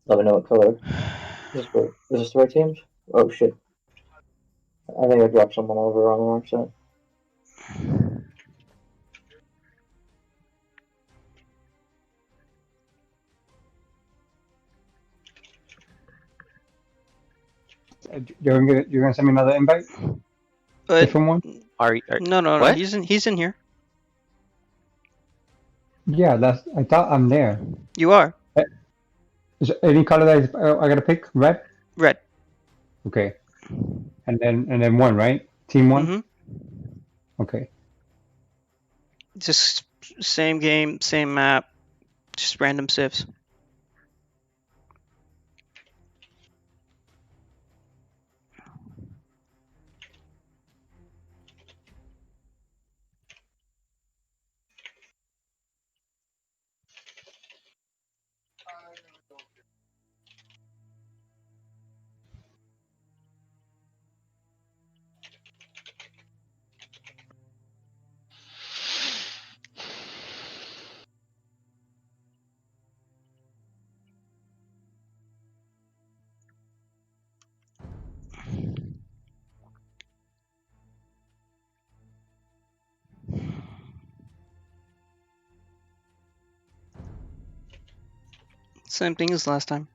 Let me know what color. Is this the right teams? Oh shit. I think I dropped someone over on the wrong side. You're gonna send me another invite? Different one? No. What? He's in here. Yeah, I thought I'm there. You are Is there any color that I gotta pick? Red? red. Okay. And then one, right? Team one? Mm-hmm. Okay. Just same game, same map, just random civs. Same thing as last time.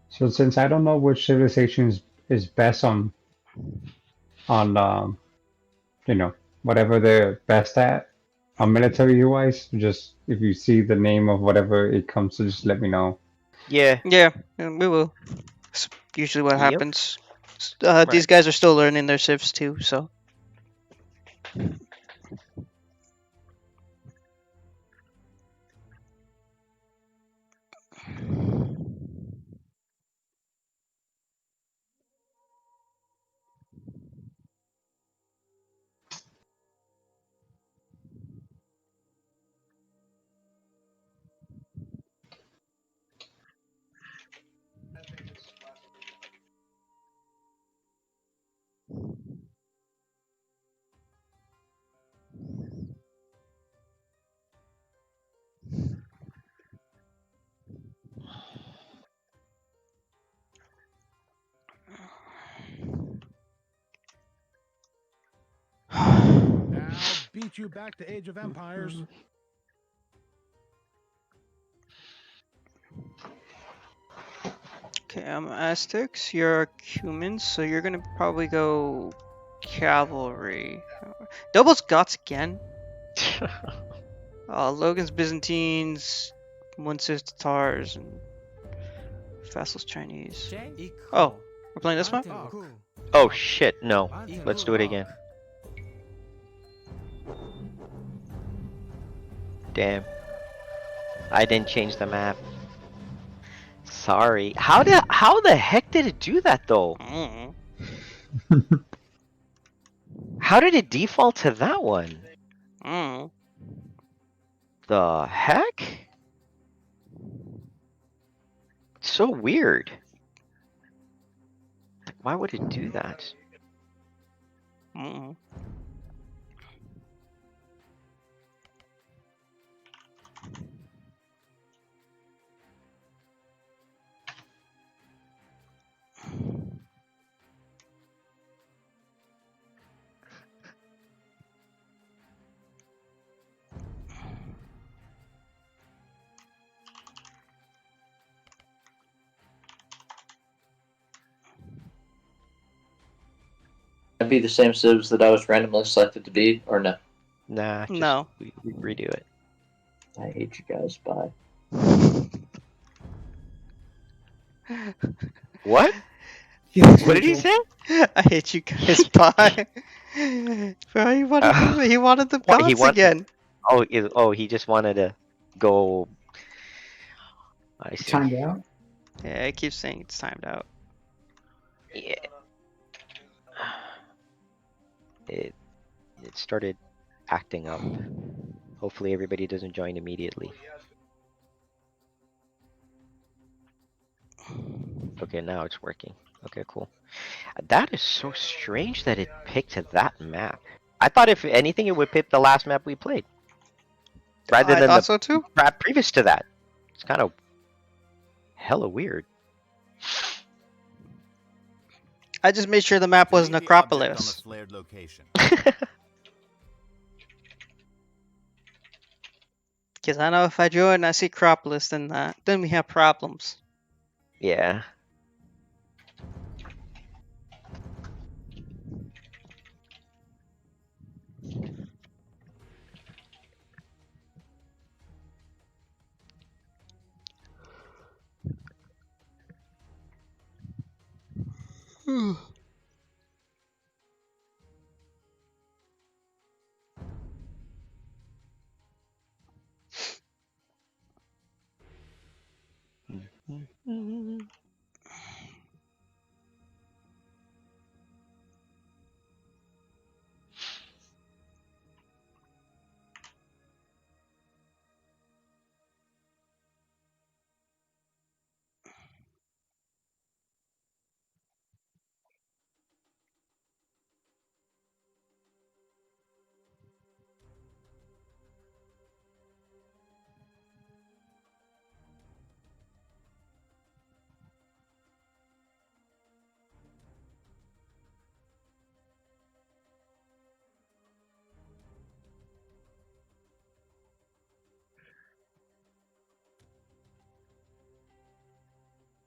So since I don't know which civilization is best on you know, whatever they're best at, military wise, just if you see the name of whatever it comes to, just let me know. Yeah. Yeah, we will. It's usually what Yep. happens. These guys are still learning their civs too, so. I'll beat you back to Age of Empires. Okay, I'm Aztecs, you're humans, so you're gonna probably go cavalry. Double Scots again. Logan's Byzantines, one Civ Tatars, and Fassal's Chinese. Oh, we're playing this one? Oh shit, no. Let's do it again. Damn. I didn't change the map. Sorry. How the heck did it do that though? Mm. How did it default to that one? Mm. The heck? So weird. Why would it do that? Mm. It'd be the same civs that I was randomly selected to be, or no? Nah, just No. we redo it. I hate you guys. Bye. What? What did he say? I hate you guys. Bye. Bro, he wanted the What, he gods want- again. He just wanted to go. I see. Timed out. Yeah, I keep saying it's timed out. Yeah. It started acting up. Hopefully everybody doesn't join immediately. Okay, now it's working. Okay, cool. That is so strange that it picked that map. I thought if anything, it would pick the last map we played, rather I than thought the so too. map previous to that. It's kind of hella weird. I just made sure the map was Delete the object on the Necropolis. flared location. Because I know if I join and I see Acropolis, then we have problems. Yeah.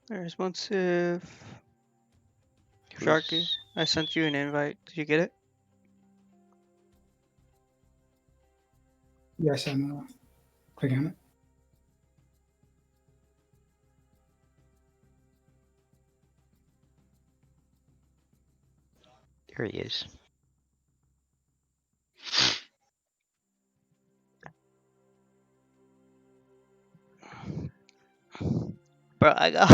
There's Monsif. Sharky, Who's- I sent you an invite. Did you get it? Yes, I'm clicking on it. There he is. Bro, I got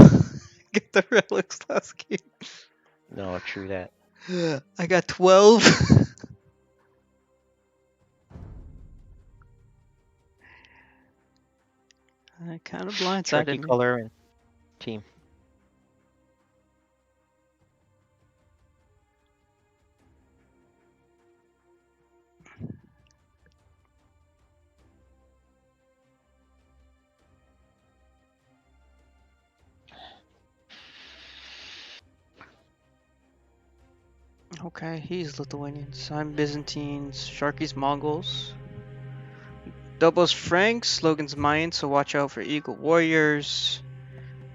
get the relics last game. No, true that. I got 12. I kind of blindsided Sharky me. color and team. Okay, he's Lithuanians. I'm Byzantines. Sharky's Mongols. Doubles Franks. Logan's Mayan, so watch out for Eagle Warriors.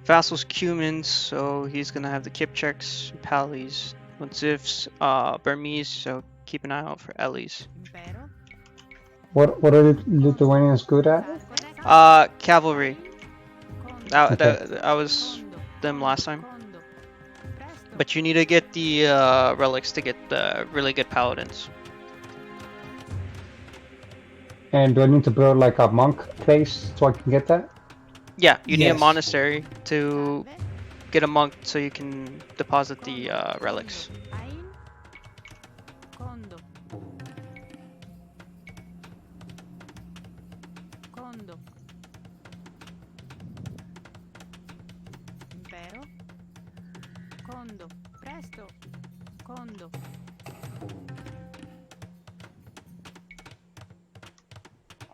Vassal's Cumans, so he's gonna have the Kipchaks, Palis. Monsif's Burmese, so keep an eye out for Ellie's. What are the Lithuanians good at? Cavalry. Okay. That was them last time. But you need to get the relics to get the really good paladins. And do I need to build like a monk place so I can get that? Yeah, you need a Yes. monastery to get a monk so you can deposit the relics.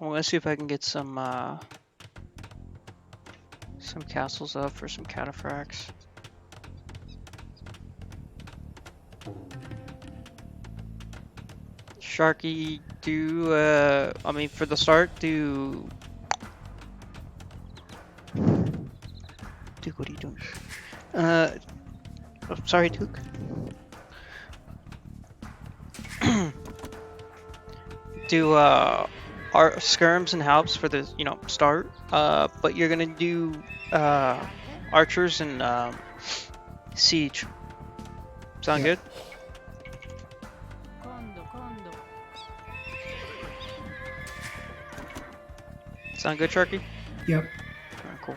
Well, let's see if I can get some castles up for some cataphracts. Sharky, do I mean for the start, do Duke, what are you doing? Oh, sorry, Duke. Do our skirms and halps for the start. But you're gonna do archers and siege. Sound Yeah. good? Sound good, Sharky? Yep. Alright, cool.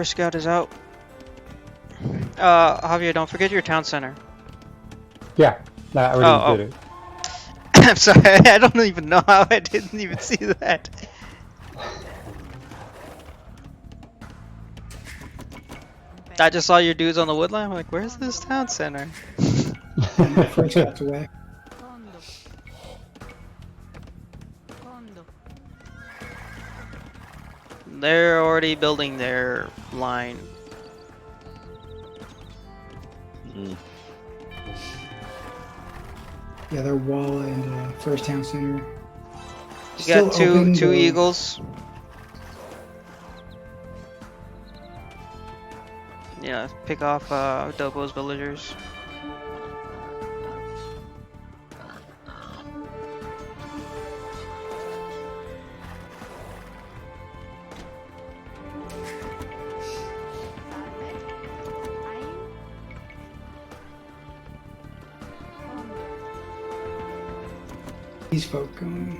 First scout is out. Javier, don't forget your town center. Yeah, nah, I already Oh, did it. I'm sorry, I don't even know how I didn't even see that. I just saw your dudes on the woodline. I'm like, where's this town center? And my first scout's away. They're already building their line. Mm. Yeah, their wall and first town center. You Still got two open, though. eagles. Yeah, pick off Dobo's villagers. These folk going.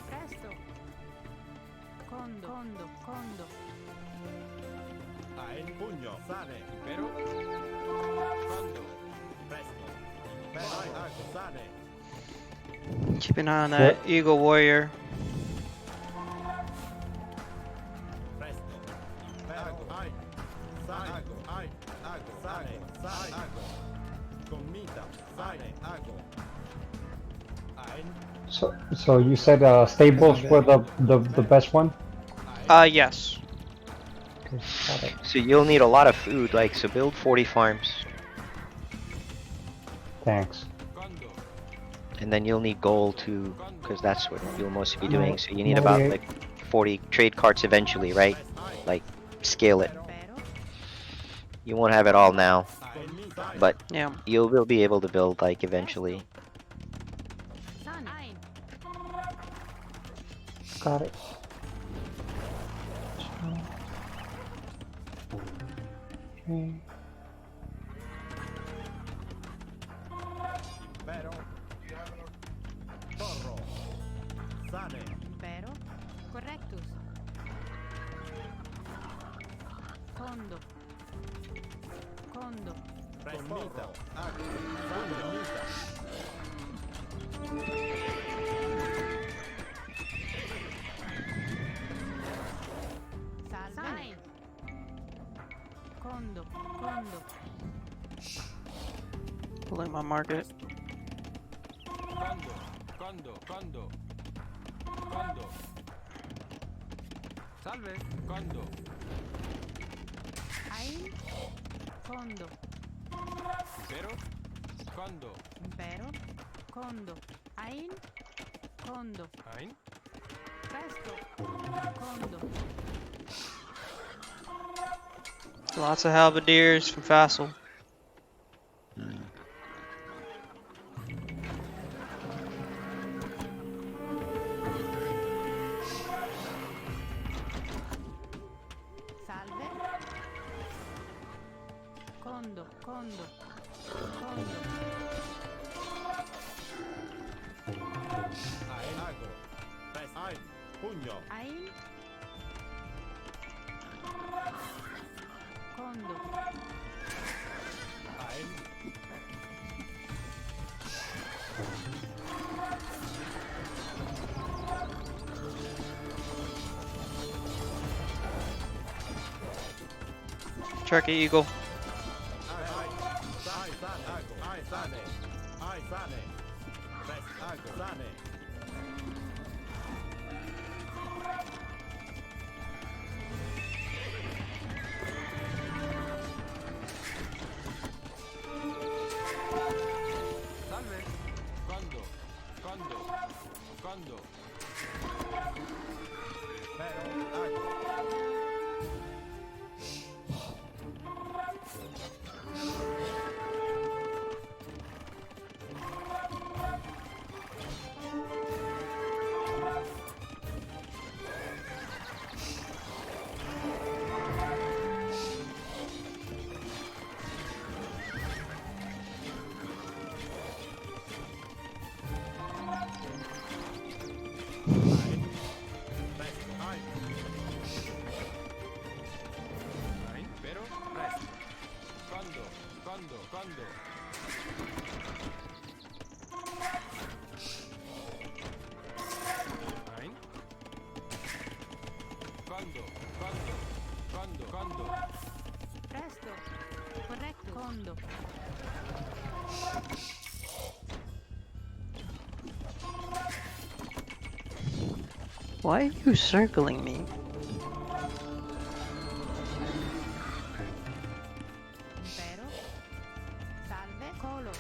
Presto. Condo. A il pugno. Sane. Impero. Quando. Presto. Vai, Ago. Sane. Keep an eye on that eagle warrior. Presto. Ago. Ai. Sane. Ago. Ai. Ago. Sane. Sane. Ago. Commita. Sane. Ago. Ein. So you said stables were the best one? Yes. Okay, got it. So you'll need a lot of food, like, so build 40 farms. Thanks. Quando. And then you'll need gold too, because that's what you'll mostly be doing. So you need No, about yeah. like 40 trade carts eventually, right? Like, scale it. Impero. You won't have it all now, Commita. but Yeah. you will be able to build, like, eventually. Sane. Ein. Got it. Okay. Impero. Torro. Sane. Impero. Correctus. Condo. Commita. Ago. Sane. Commita. Salve. Condo. Pulling my market. Quando. Salve. Quando. Ein. Condo. Impero. Quando. Impero. Condo. Ein. Condo. Ein. Presto. Condo. Lots of halberdiers from Fassel. Salve. Condo. Ein. Ago. Ein. Pugno. Ein. Condo. Ein. Turkey eagle. Sane. Ago. Ai. Sane. Ai. Sane. Prest. Ago. Sane. Salve. Quando. Pero. Ago. Why are you circling me? Impero. Salve. Colo.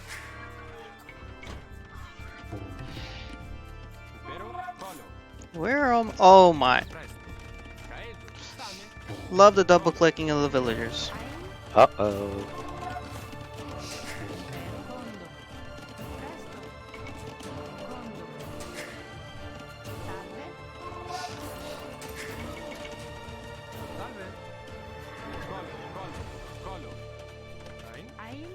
Impero. Colo. Where am? Oh my! Presto. Caedo. Sane. Love the double clicking of the villagers. Ein. Uh-oh. Impero. Condo. Presto. Condo. Salve. Salve. Colo. Colo. Colo. Ein. Ein.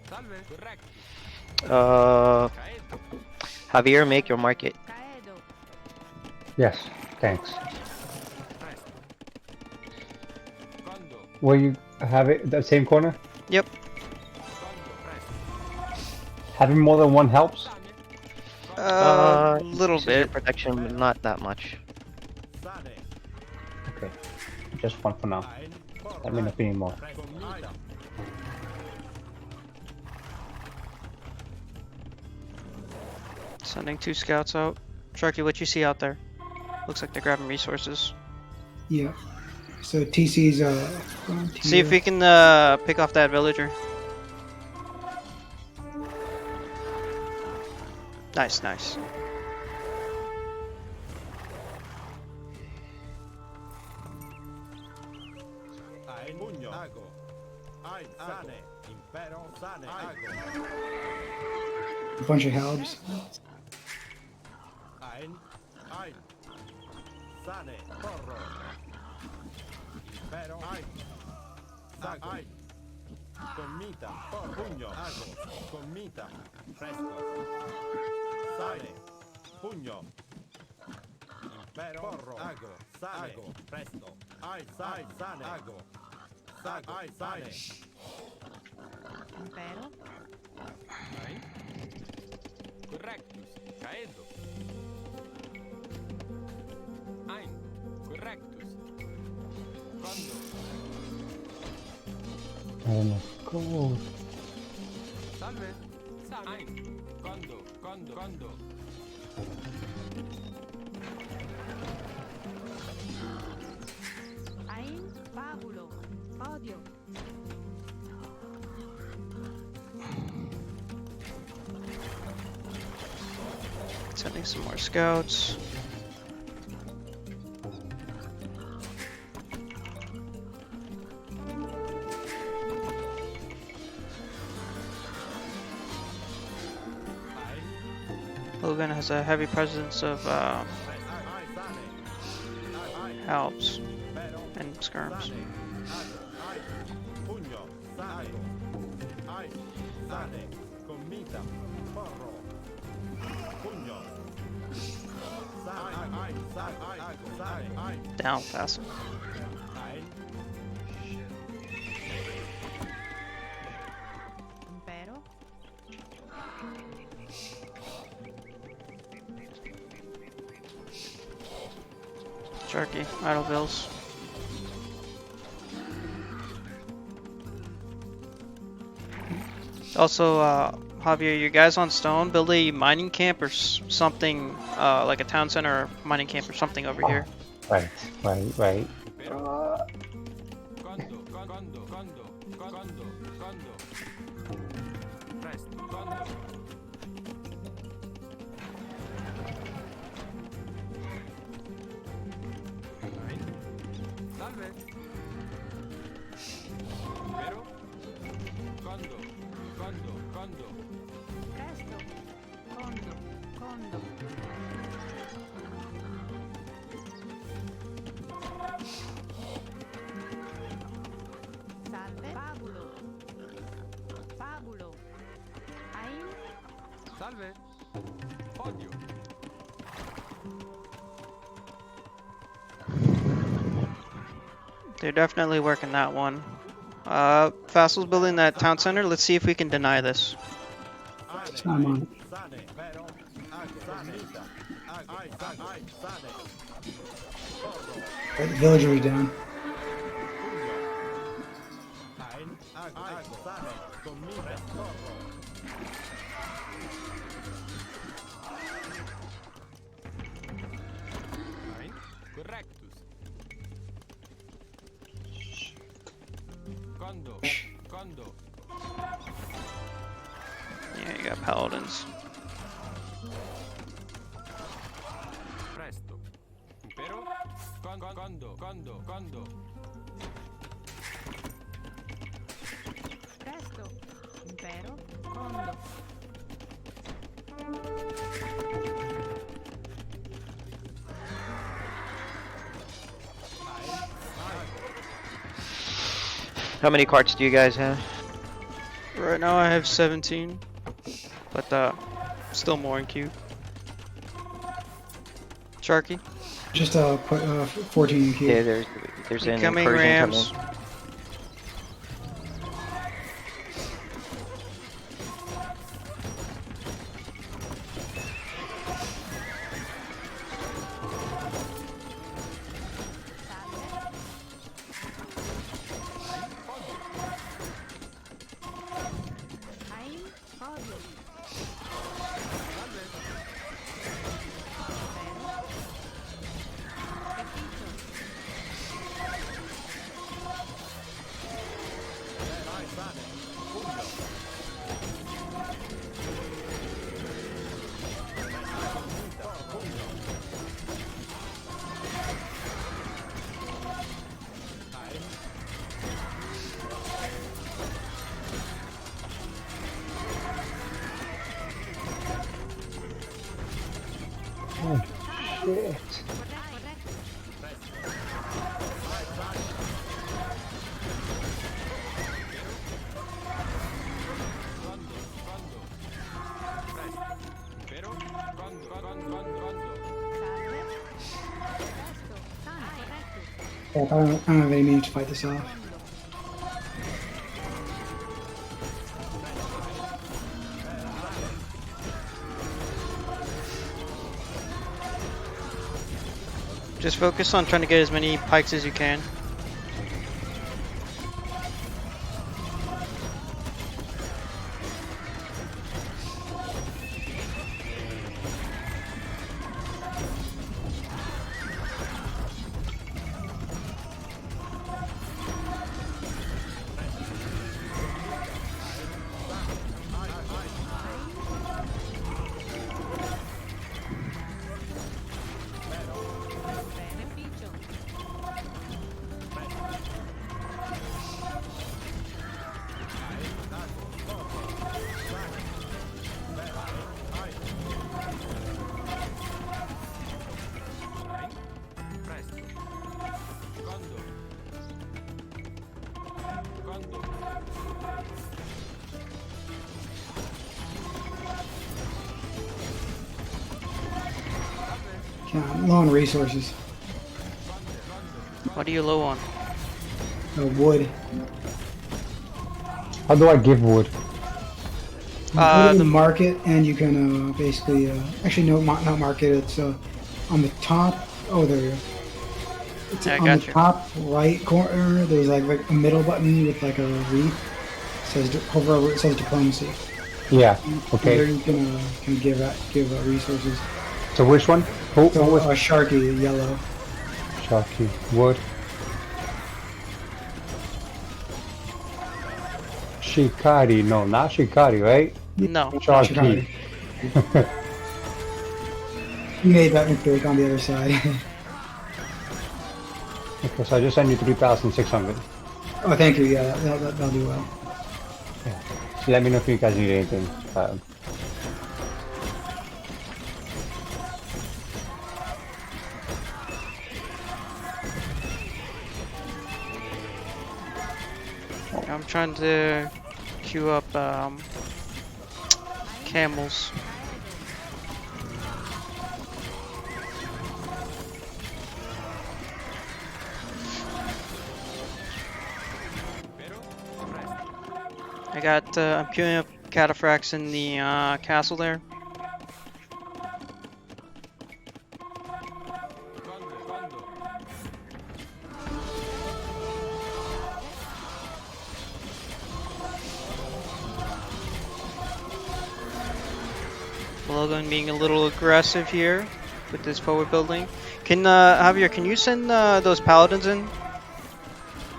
Salve. Correcto. Caedo. Javier, make your market. Caedo. Yes, thanks. Presto. Condo. Will you have it the same corner? Yep. Condo. Presto. Having more than one helps. Sane. Little increases your bit. protection, but not that much. Sane. Okay, just one for now. Ein. Let me know if you need more. Presto. Comita. Sending 2 scouts out. Sharky, what you see out there? Looks like they're grabbing resources. Yeah. So TC's frontier. See if we can pick off that villager. Nice, nice. Ein. Pugno. Ago. Ein. Sane. Impero. Sane. Ago. a bunch of halbs. Ein. Ein. Sane. Porro. Impero. Ein. Sag. Ein. Commita. Pugno. Ago. Commita. Presto. Sane. Pugno. Impero. Porro. Ago. Sane. Ago. Presto. Ai. Sai. Sane. Ago. Sag. Ai. Sane. Impero. Ein. Correctus. Caedo. Ein. Correctus. Condo. Go. Salve. Salve. Ein. Condo. Condo. Condo. Ein. Fabulo. Odio. Sending some more scouts. Ein. Logan has a heavy presence of Ai. Sane. Ai. Alps Impero. and skirms. Sane. Ago. Ai. Pugno. Sane. Ai. Sane. Commita. Porro. Pugno. Sane. Ai. Sane. Ago. Sane. Ai. Down fast. Ein. Impero. Sharky, idle bills. Also, Javier, you guys on stone, build a mining camp or something, like a town center or mining camp or something over here. Right. Impero. Condo. Condo. Condo. Condo. Condo. Presto. Condo. Ein. Salve. Impero. Condo. Condo. Condo. Presto. Condo. Condo. Salve. Fabulo. Fabulo. Ein. Salve. Odio. They're definitely working that one. Fassel's building that town center. Let's see if we can deny this. I'm on it. Sane. Impero. Ago. Commita. Ai. Ai. Sane. Porro. Right, the villager is down. Ein. Ago. Sane. Commita. Porro. Quando? Quando? Yeah, you got paladins. Presto. Impero? Quando? Presto. Impero. Condo. How many carts do you guys have? Right now I have 17, but still more in queue. Sharky, Just put 14 in queue. Yeah, there's an incoming incursion rams. coming. Ein. Podio. Oh, shit. Impero? Quando? Salve. Presto. Sano. Corretto. Yeah, I don't have any means to fight this off. Just focus on trying to get as many pikes as you can. Beneficio. Presto. Quando? Yeah, I'm low on resources. What are you low on? Wood. How do I give wood? You go to the- the market and you can basically actually no, not market. It's on the top. Oh, there you go. It's Yeah, I on got the you. top right corner. There's like a middle button with like a wreath. It says hover over. It says diplomacy. Yeah, There okay. you can give resources. So which one? Who So was Sharky, yellow. Sharky? Wood. Shikari. No, not Shikari, right? No. Sharky. You made that mistake on the other side. Okay, so I just sent you 3,600. Oh, thank you. Yeah, that'll do well. So let me know if you guys need anything. I'm trying to queue up camels. I got I'm queuing up cataphracts in the castle there. Logan being a little aggressive here with this forward building. Can Javier, can you send those paladins in?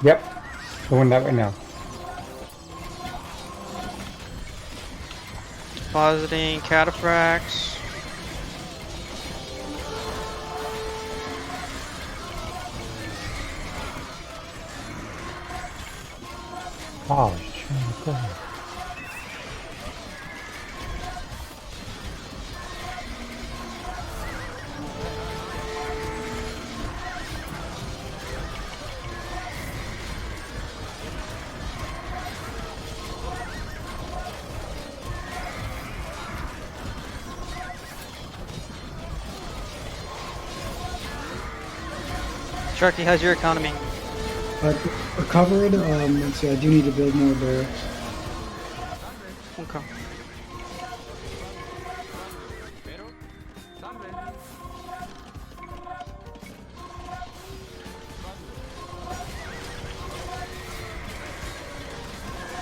Yep, doing that right now. Depositing cataphracts. Oh, shit. Go ahead. Sharky, how's your economy? Recovered. Let's see. I do need to build more barracks. Okay.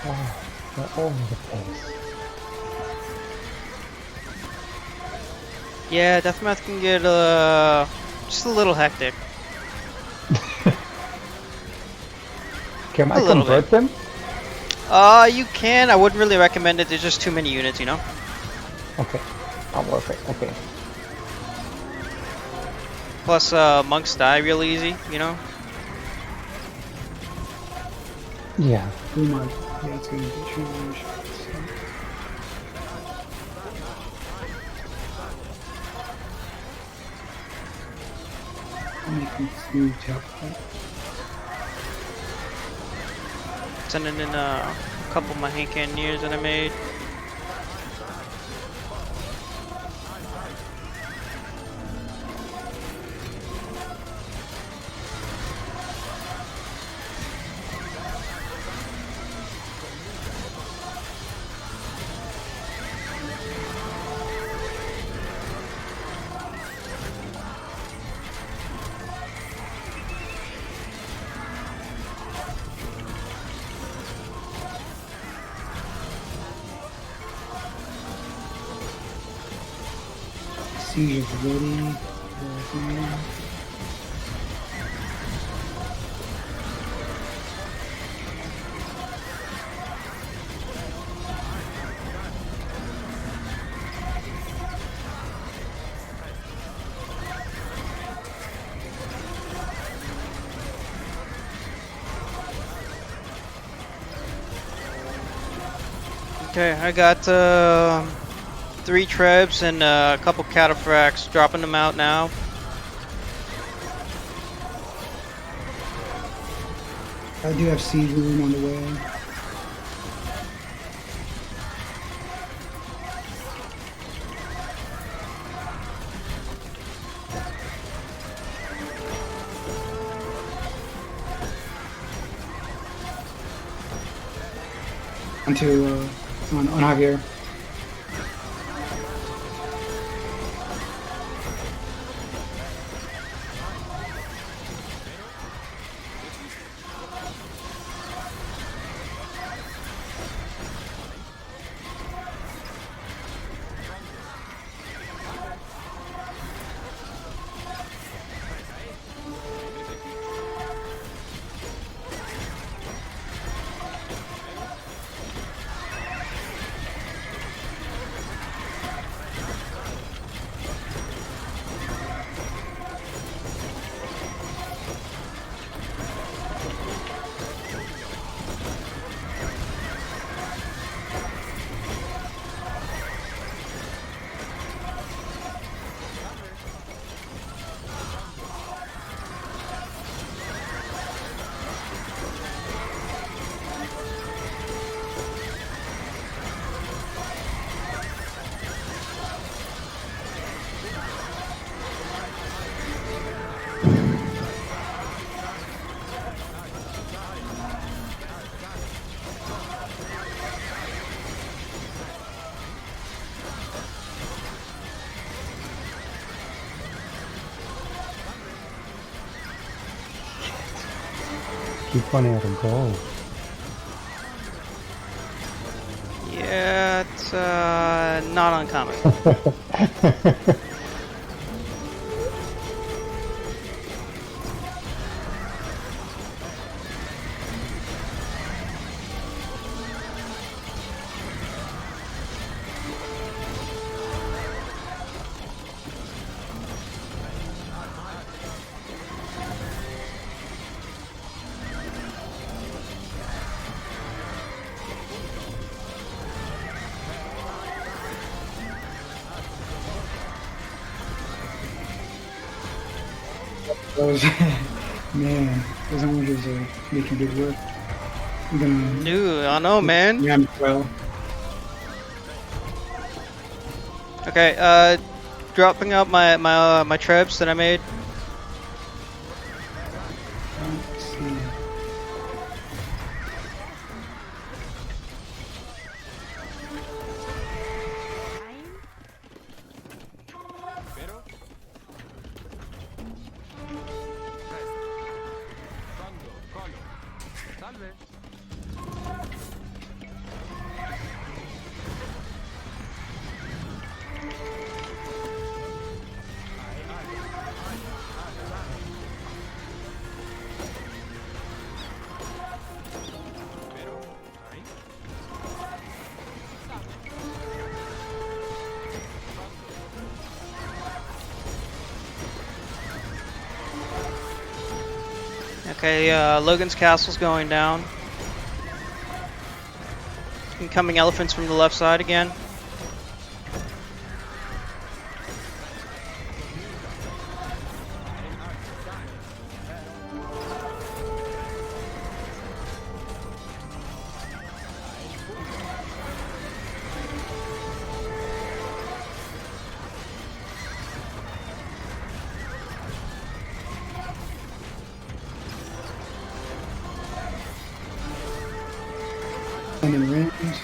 Oh, they're all over the place. Yeah, deathmatch can get just a little hectic. Can I A little convert them? You can. I wouldn't really recommend it. There's just too many units, you know. Okay. Not worth it. Okay. Plus, monks die real easy, you know. Yeah. Oh my. Yeah, it's gonna be a challenge. I'm making smooth tap. Sending in a couple of my hand cannoneers that I made. Siege is ready. Everything. Okay, I got 3 trebs and a couple cataphracts. Dropping them out now. I do have siege room on the way. Onto on Javier. Keep running out of gold. Yeah, it's not uncommon. Those, man, those oranges are making good work. I'm gonna Dude, I know, man. ram well. Okay, dropping out my trebs that I made. Let's see. Ein. Vero? Quando? Colo. Salve. Vero? Ein. Okay, Logan's castle's going down. Incoming elephants from the left side again. And then rams.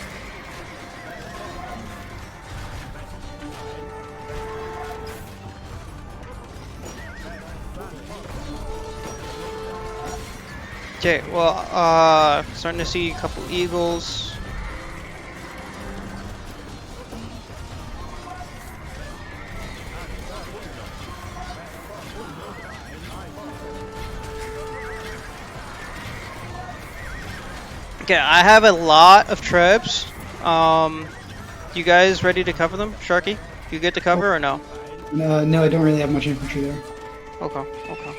Okay, well, starting to see a couple eagles. Okay, I have a lot of trebs. You guys ready to cover them, Sharky? You get to cover or no? No, I don't really have much infantry there. Okay, okay.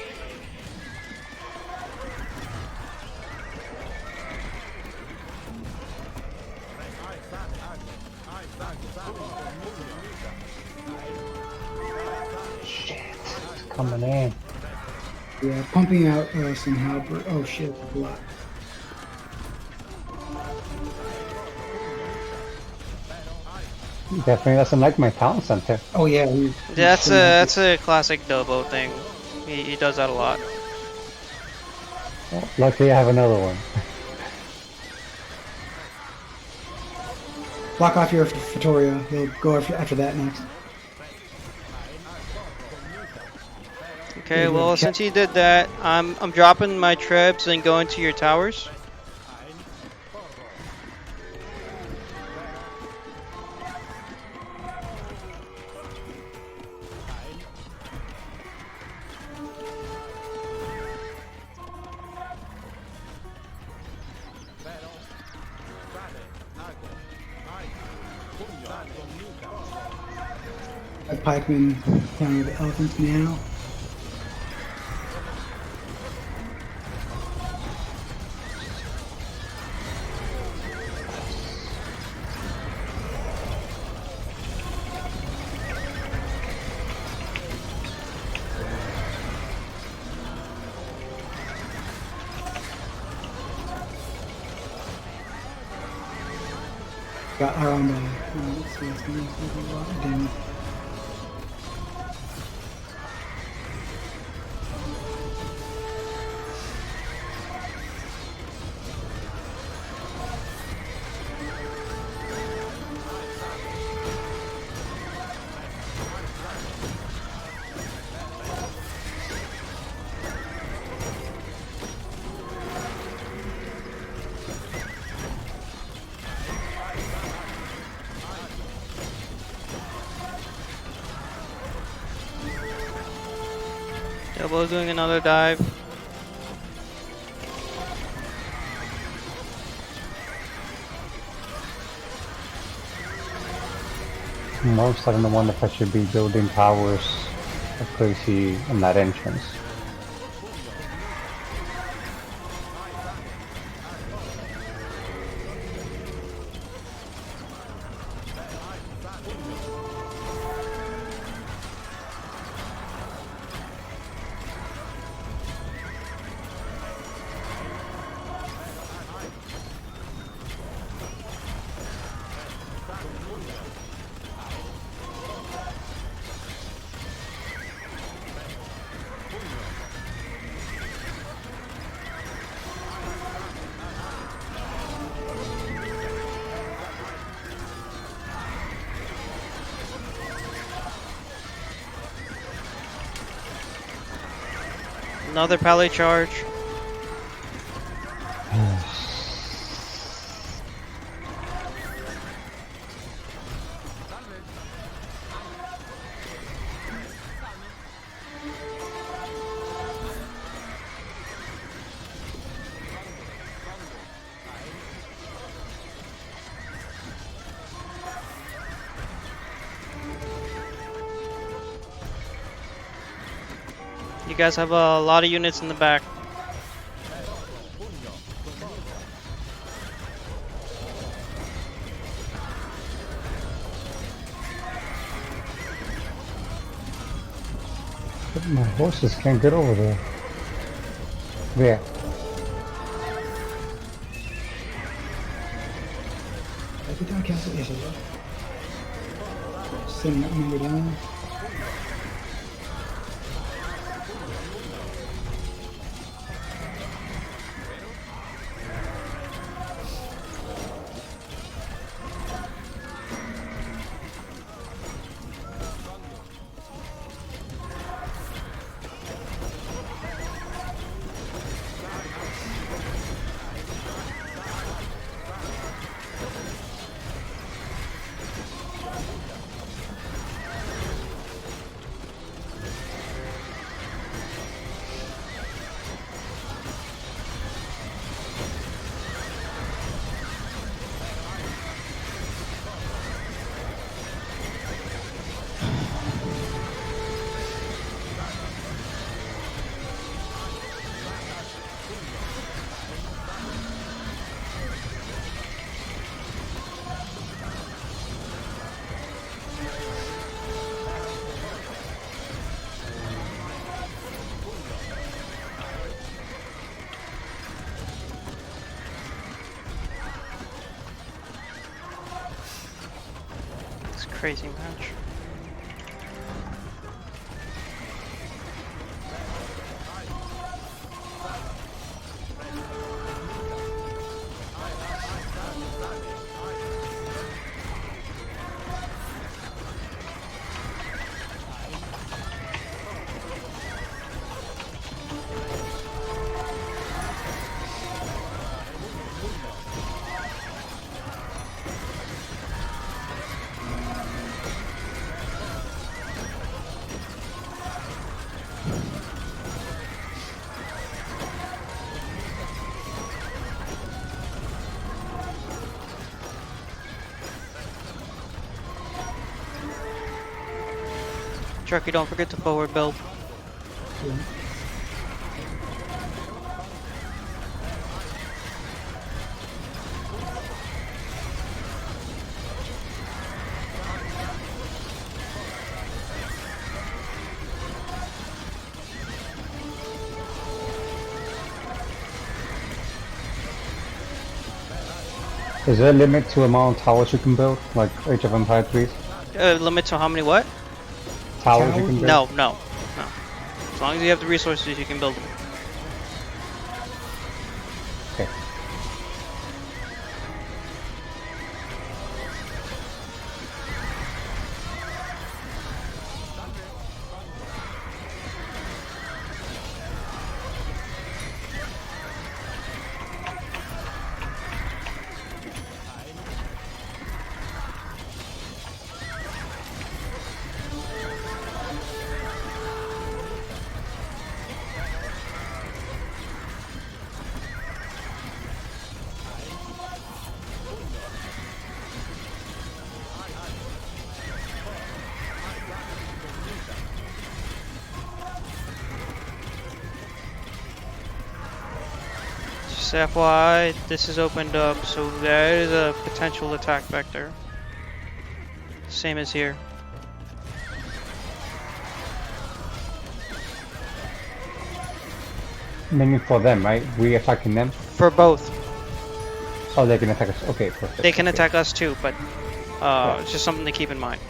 It's coming in. Yeah, pumping out some halberd. Oh shit, a lot. Definitely doesn't like my town center. Oh yeah, That's a classic Dobo thing. He does that a lot. Well, luckily I have another one. block off your Fatoria. They'll go after that next. Okay, well since he did that, I'm dropping my trebs and going to your towers. Have pikemen down with the elephants now. Got around let's see, it's gonna be a lot of damage. Dobo's doing another dive. I'm starting to wonder if I should be building towers of crazy in that entrance. Another pally charge. You guys have a lot of units in the back. But my horses can't get over there. There. Every time I cancel, yes, I will. Sending that number down. It's a crazy match. Trucky, don't forget to forward build. Yeah. Is there a limit to amount of towers you can build? Like Age of Empire 3? Limit to how many what? Towers you can build? No, no, no. As long as you have the resources, you can build them. Okay. Just FYI, this is opened up, so there is a potential attack vector. Same as here. Mainly for them, right? We attacking them? For both. Oh, they can attack us. Okay, perfect. They can Okay. attack us too, but Yeah. it's just something to keep in mind.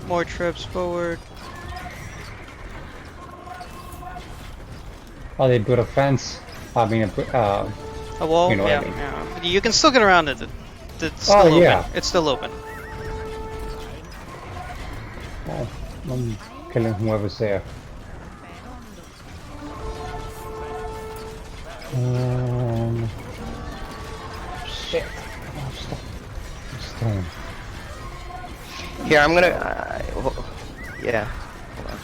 More trips forward. Oh, they built a fence. I mean, A wall? You know what I Yeah, mean. yeah. But you can still get around it. It's Oh, still open. yeah. It's still open. oh, I'm killing whoever's there. Shit. Oh, stop. Stone. Here, I'm gonna. Yeah. Hold on.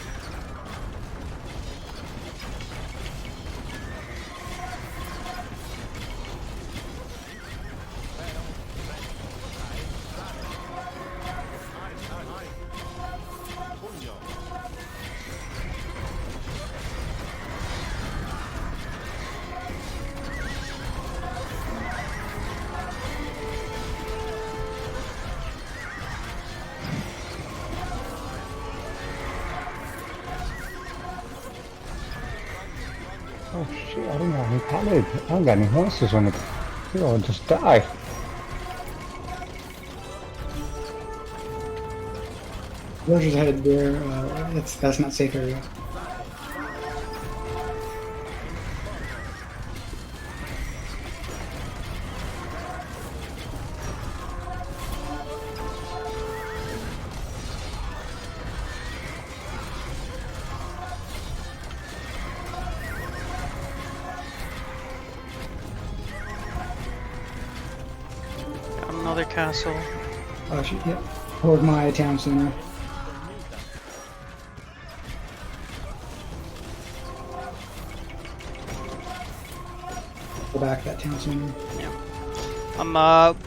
Oh shit, I don't got any pallet. I don't got any horses on it. I'll just die. Villagers headed there. That's not safe area. Got another castle. Shit, yeah. Toward my town center. Go back to that town center. I'm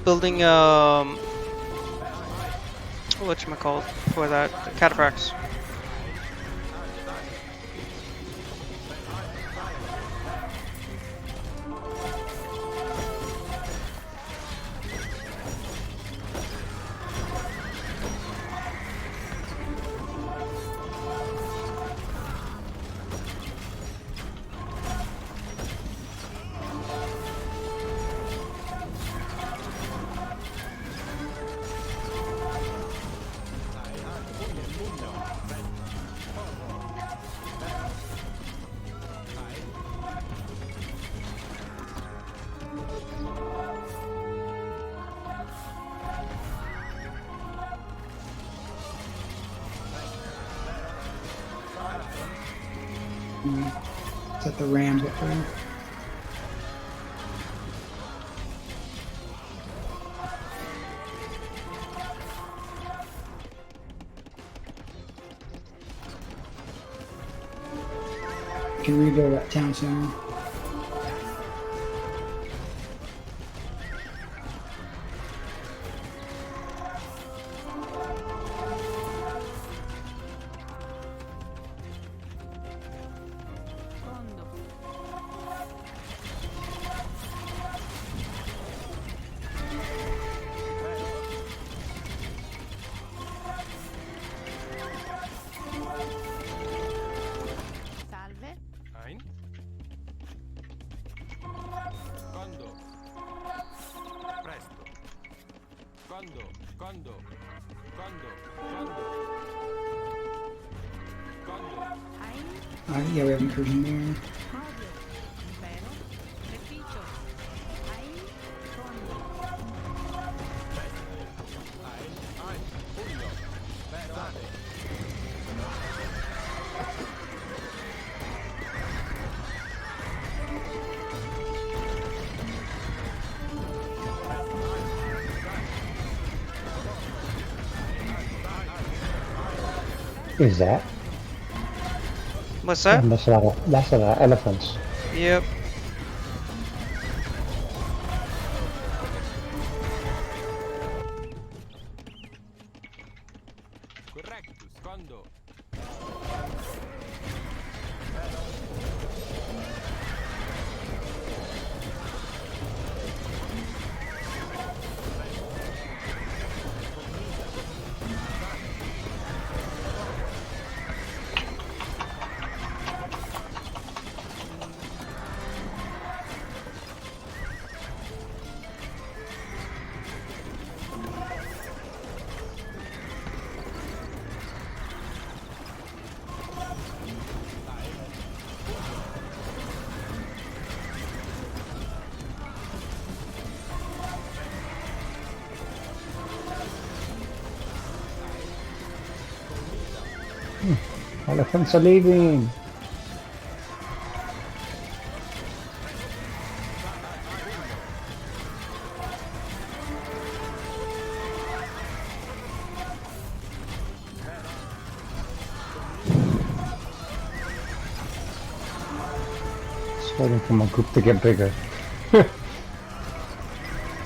building whatchamacallit for that cataphracts. Set the rams up there. You can rebuild that town center. Fondo. Salve. Ein. Quando? Presto. Quando? Quando? Quando? Quando? Quando? Ein. Yeah, we have incursion there. Odio. Impero. Beneficio. Ein. Fondo. Ein. Pugno. Sane. Is that? What's that? And that's a lot of elephants. Yep. Correctus. Quando? Elephants are leaving. Just waiting for my group to get bigger.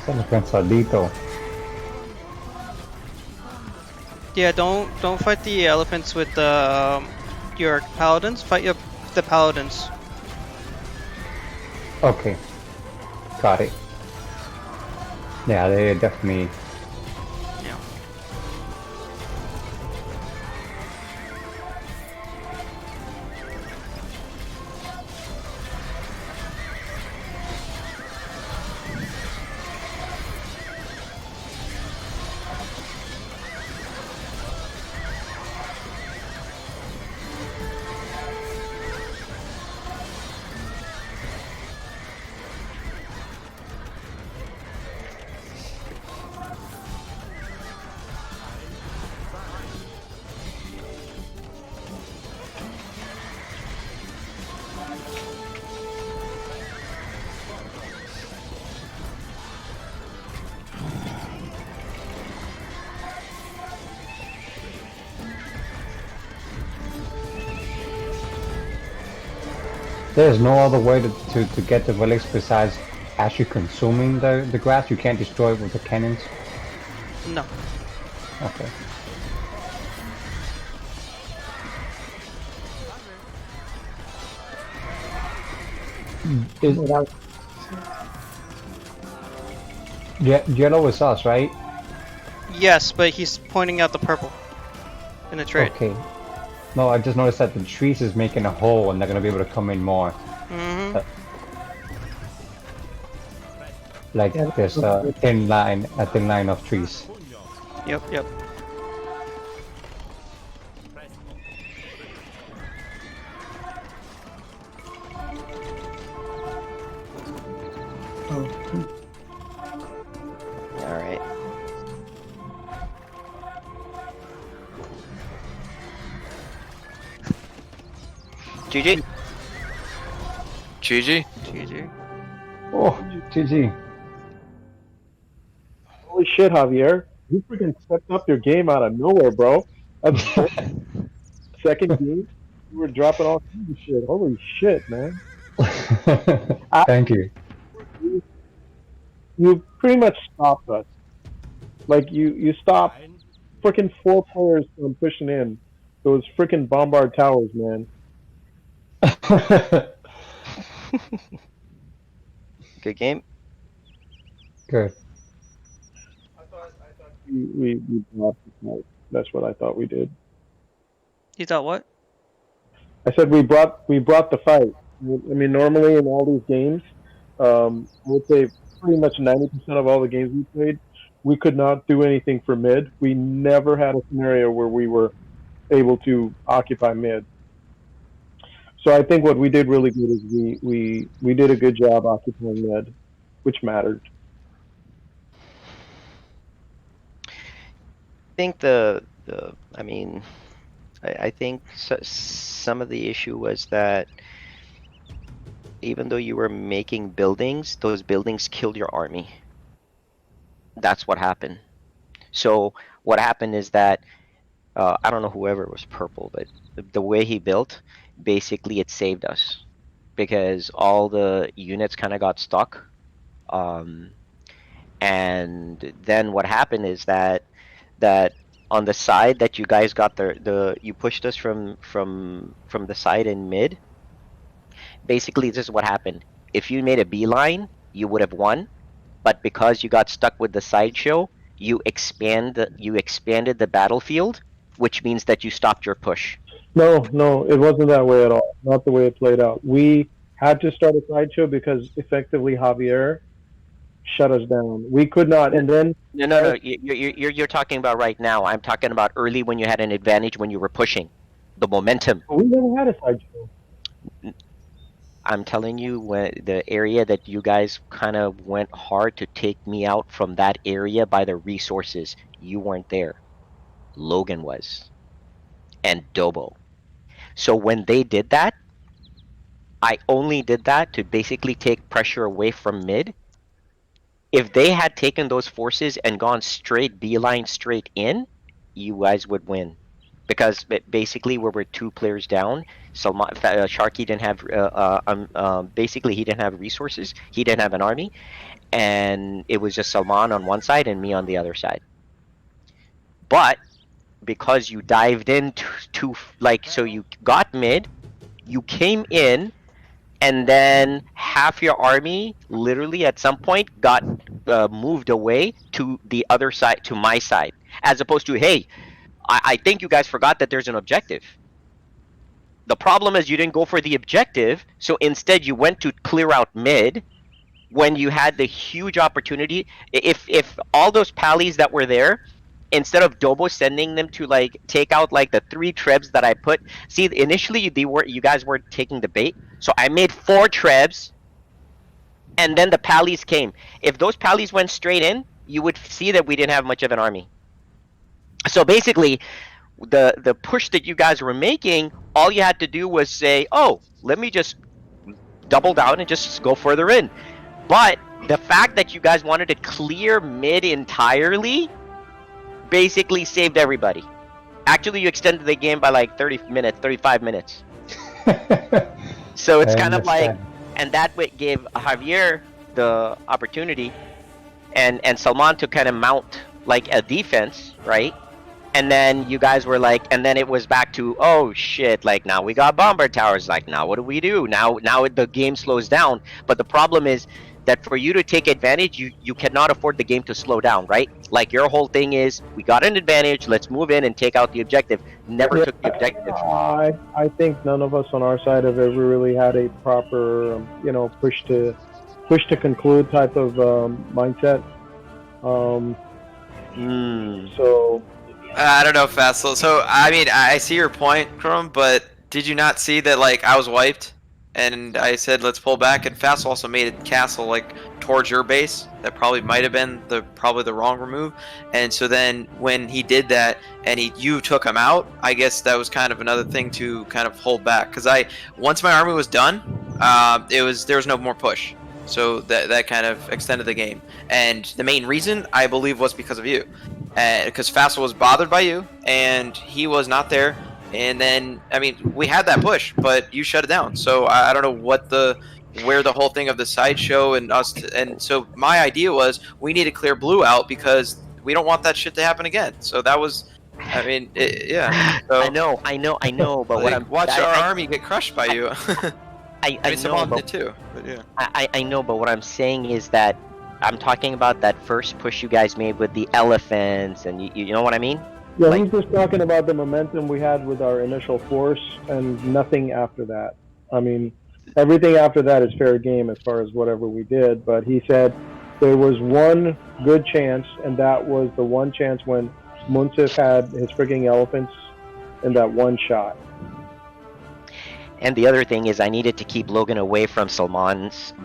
Elephants are lethal. Yeah, don't fight the elephants with the your paladins. Fight the paladins. Okay, got it. Yeah, they definitely. Yeah. There's no other way to get the relics besides actually consuming the grass. You can't destroy it with the cannons. No. Okay. Is, Without yellow is us, right? Yes, but he's pointing out the purple in the trade. Okay. No, I just noticed that the trees is making a hole and they're gonna be able to come in more. Mm-hmm. Like Yeah, there's a thin line of trees. Yep, yep. oh, All right. GG. GG. GG. Oh, GG. Holy shit, Javier. You freaking stepped up your game out of nowhere, bro. That's second game. You were dropping all kinds of shit. Holy shit, man. Thank you. You pretty much stopped us. Like, you stopped freaking 4 players from pushing in those freaking Bombard Towers, man. Good game. Good. We brought the fight. That's what I thought we did. You thought what? I said we brought the fight. I mean, normally in all these games, I would say pretty much 90% of all the games we played, we could not do anything for mid. We never had a scenario where we were able to occupy mid. So I think what we did really good is we did a good job occupying mid, which mattered. I think I mean, I think some of the issue was that even though you were making buildings, those buildings killed your army. That's what happened. So what happened is that I don't know whoever was purple, but the way he built, basically it saved us because all the units kind of got stuck. And then what happened is that on the side that you guys got you pushed us from the side in mid. Basically, this is what happened. If you made a beeline, you would have won, but because you got stuck with the sideshow, you expanded the battlefield, which means that you stopped your push. No, it wasn't that way at all. Not the way it played out. We had to start a sideshow because effectively Javier shut us down. We could not, and then No. You're talking about right now. I'm talking about early when you had an advantage when you were pushing, the momentum. we never had a sideshow. I'm telling you, when the area that you guys kind of went hard to take me out from that area by the resources, you weren't there. Logan was. and Dobo. So when they did that, I only did that to basically take pressure away from mid. If they had taken those forces and gone straight beeline straight in, you guys would win. Because basically we were 2 players down. Salman, Sharky didn't have basically he didn't have resources. He didn't have an army, and it was just Salman on one side and me on the other side. But because you dived in to like, so you got mid, you came in, and then half your army literally at some point got moved away to the other side, to my side, as opposed to, hey, I think you guys forgot that there's an objective. The problem is you didn't go for the objective, so instead you went to clear out mid when you had the huge opportunity. If all those pallies that were there, instead of Dobo sending them to like take out like the 3 trebs that I put, see, initially you guys weren't taking the bait, so I made 4 trebs, and then the pallies came. If those pallies went straight in, you would see that we didn't have much of an army. So basically, the push that you guys were making, all you had to do was say, oh, let me just double down and just go further in. But the fact that you guys wanted to clear mid entirely basically saved everybody. Actually, you extended the game by like 30 minutes, 35 minutes. So it's kind of like, and that gave Javier the opportunity and Salman to kind of mount like a defense, right? And then you guys were like, and then it was back to, oh shit, like now we got bomber towers, like now what do we do? Now the game slows down. But the problem is that for you to take advantage, you cannot afford the game to slow down, right? Like your whole thing is, we got an advantage, let's move in and take out the objective. Never took the objective. I think none of us on our side have ever really had a proper, push to conclude type of mindset. So. I don't know, Fassel. So, I mean, I see your point, Chrome, but did you not see that, like, I was wiped? And I said, let's pull back, and Fassel also made a castle, like, towards your base. That probably might have been probably the wrong move. And so then, when he did that, and you took him out, I guess that was kind of another thing to kind of hold back. Because once my army was done, there was no more push. So that kind of extended the game. And the main reason, I believe, was because of you. Because Fassel was bothered by you, and he was not there. And then, I mean, we had that push, but you shut it down. So I don't know where the whole thing of the sideshow and us. And so my idea was we need to clear blue out because we don't want that shit to happen again. So that was, I mean, yeah. So, I know. But like, watch our army get crushed by you. I know, but, too. But yeah. I know, but what I'm saying is that I'm talking about that first push you guys made with the elephants, and you know what I mean? Yeah, he's just talking about the momentum we had with our initial force and nothing after that. I mean, everything after that is fair game as far as whatever we did, but he said there was one good chance, and that was the one chance when Munsif had his freaking elephants in that one shot. And the other thing is I needed to keep Logan away from Salman's,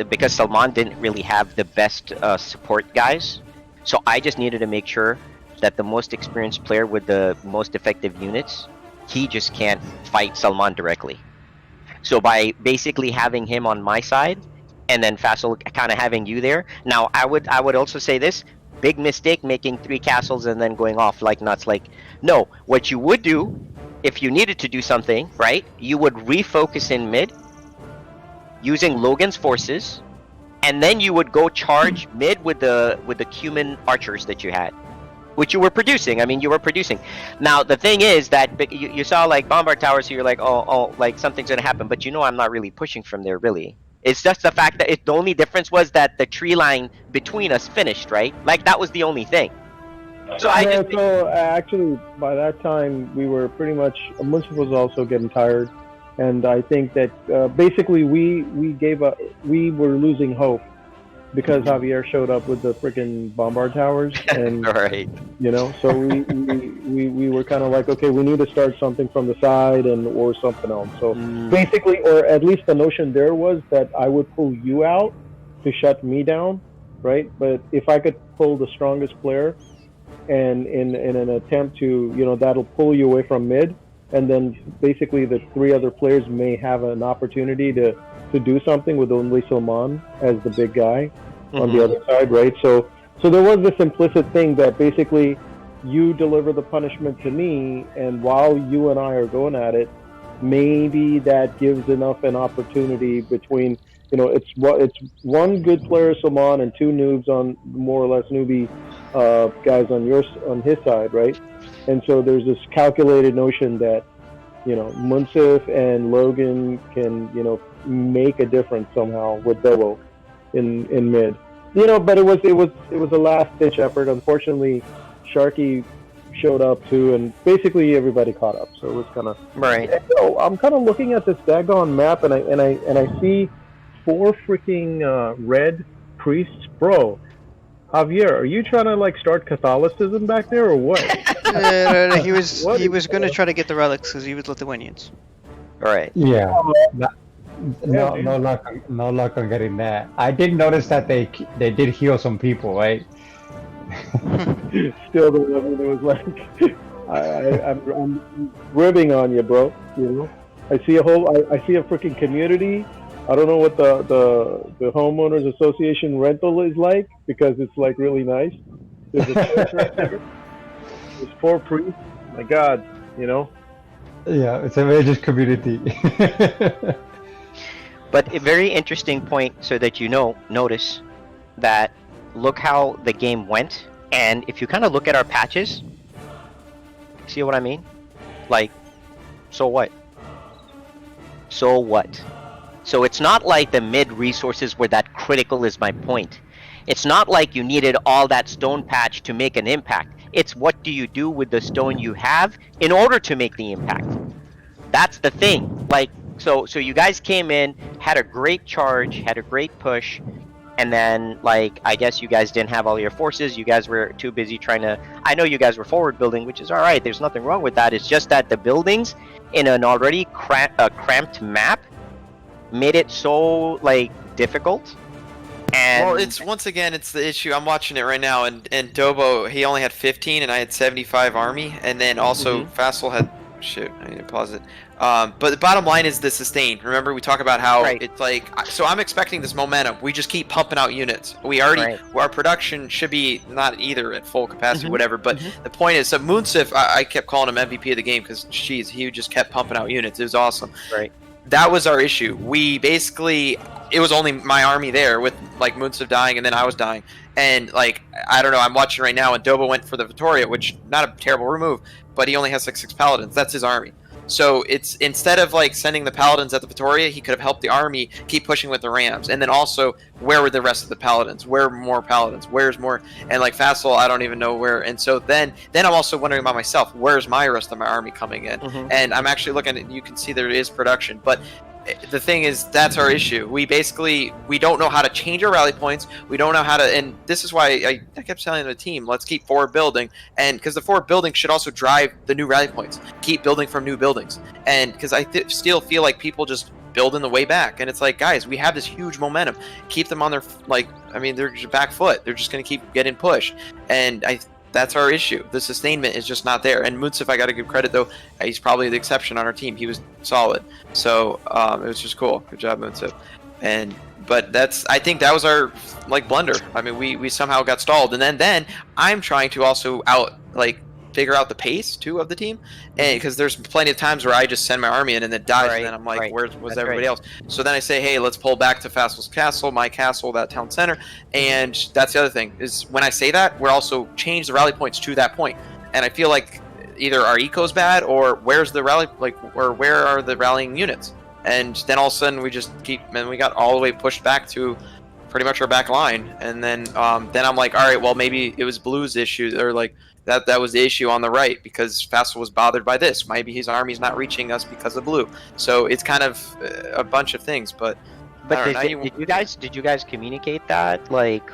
because Salman didn't really have the best support guys. So I just needed to make sure that the most experienced player with the most effective units, he just can't fight Salman directly. So by basically having him on my side, and then Fassel kind of having you there. Now I would also say this, big mistake making 3 castles and then going off like nuts. Like, no, what you would do, if you needed to do something, right, you would refocus in mid using Logan's forces, and then you would go charge mid with the Cuman archers that you had, which you were producing. I mean, you were producing. Now the thing is that you saw like bombard towers, so you're like, oh, like something's gonna happen, but I'm not really pushing from there really. It's just the fact that the only difference was that the tree line between us finished, right? Like that was the only thing. So actually, by that time, we were pretty much. Munsif was also getting tired, and I think that basically we gave up. We were losing hope because Javier showed up with the freaking bombard towers, and right. So we were kind of like, okay, we need to start something from the side or something else. So basically, or at least the notion there was that I would pull you out to shut me down, right? But if I could pull the strongest player and in an attempt to, that'll pull you away from mid, and then basically the three other players may have an opportunity to do something with only Salman as the big guy on the other side, right? So there was this implicit thing that basically you deliver the punishment to me, and while you and I are going at it, maybe that gives enough an opportunity between, it's one good player Salman and two noobs on more or less newbie guys on his side, right? And so there's this calculated notion that Munsif and Logan can make a difference somehow with Dobo in mid. But it was a last ditch effort. Unfortunately, Sharky showed up too, and basically everybody caught up. So it was kind of Right. So I'm kind of looking at this daggone map, and I see 4 freaking red priests, bro. Javier, are you trying to like start Catholicism back there or what? No, he was What he is was gonna try to get the relics because he was Lithuanians. Right. Yeah. Yeah, No luck on getting that. I did notice that they did heal some people, right? Still, it was like I'm ribbing on you, bro. I see I see a freaking community. I don't know what the homeowners association rental is like, because it's like really nice. There's a church right there. There's 4 priests. My God, Yeah, it's a religious community. But a very interesting point, so that notice that look how the game went, and if you kind of look at our patches, see what I mean? Like, so what? So what? So it's not like the mid resources were that critical, is my point. It's not like you needed all that stone patch to make an impact. It's what do you do with the stone you have in order to make the impact. That's the thing. Like, so you guys came in, had a great charge, had a great push, and then, like, I guess you guys didn't have all your forces. You guys were too busy trying to... I know you guys were forward building, which is alright. There's nothing wrong with that. It's just that the buildings in an already cramped map made it so, like, difficult. And Well, it's once again, it's the issue. I'm watching it right now, and Dobo, he only had 15, and I had 75 army, and then also Fassel had... Shoot, I need to pause it. But the bottom line is the sustain. Remember, we talk about how it's like... So I'm expecting this momentum. We just keep pumping out units. We already... Our production should be not either at full capacity, whatever, but the point is, so Munsif, I kept calling him MVP of the game because, jeez, he just kept pumping out units. It was awesome. Right. That was our issue. We basically... It was only my army there with, like, Munsif dying, and then I was dying. And, like, I don't know, I'm watching right now, and Dobo went for the Vittoria, which, not a terrible remove, but he only has, like, 6 paladins. That's his army. So it's, instead of like sending the paladins at the Vittoria, he could have helped the army keep pushing with the rams. And then also, where were the rest of the paladins? Where are more paladins? Where's more? And like Fassel, I don't even know where. And so then I'm also wondering about myself, where's my rest of my army coming in? And I'm actually looking at, you can see there is production, but the thing is, that's our issue. We don't know how to change our rally points. We don't know how to, and this is why I kept telling the team, let's keep forward building, and because the forward building should also drive the new rally points. Keep building from new buildings, and because I still feel like people just build in the way back, and it's like, guys, we have this huge momentum. Keep them on their, like, I mean, they're just back foot. They're just going to keep getting pushed, and that's our issue. The sustainment is just not there. And Munsif, I got to give credit though. He's probably the exception on our team. He was solid. So it was just cool. Good job, Munsif. But I think that was our like blunder. I mean, we somehow got stalled. And then I'm trying to also figure out the pace too of the team, and because there's plenty of times where I just send my army in and it dies, and then I'm like, where was everybody else? So then I say, hey, let's pull back to Fassel's castle, my castle, that town center. And that's the other thing, is when I say that, we're also change the rally points to that point. And I feel like either our eco's bad, or where's the rally, or where are the rallying units? And then all of a sudden we just we got all the way pushed back to pretty much our back line. And then I'm like, all right, well, maybe it was Blue's issue, or like that was the issue on the right, because Fassel was bothered by this. Maybe his army's not reaching us because of Blue. So it's kind of a bunch of things. But did you guys communicate that? Like,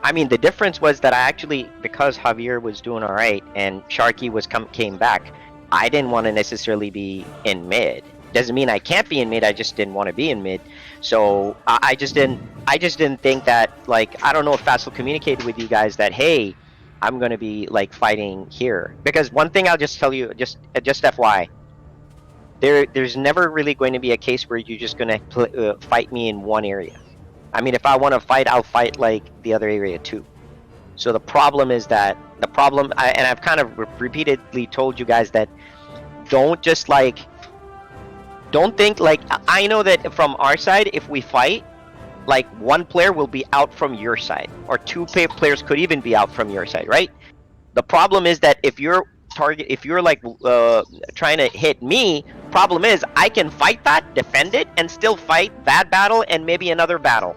I mean, the difference was that I actually, because Javier was doing all right and Sharky came back, I didn't want to necessarily be in mid. Doesn't mean I can't be in mid. I just didn't want to be in mid. So I just didn't think that, like, I don't know if Fassel communicated with you guys that, hey, I'm gonna be like fighting here. Because one thing I'll just tell you, just FYI, there's never really going to be a case where you're just gonna fight me in one area. I mean, if I want to fight, I'll fight like the other area too. So the problem is that and I've kind of repeatedly told you guys that don't think like, I know that from our side, if we fight, like one player will be out from your side, or two players could even be out from your side, right? The problem is that if you're like trying to hit me, problem is I can fight that, defend it, and still fight that battle and maybe another battle.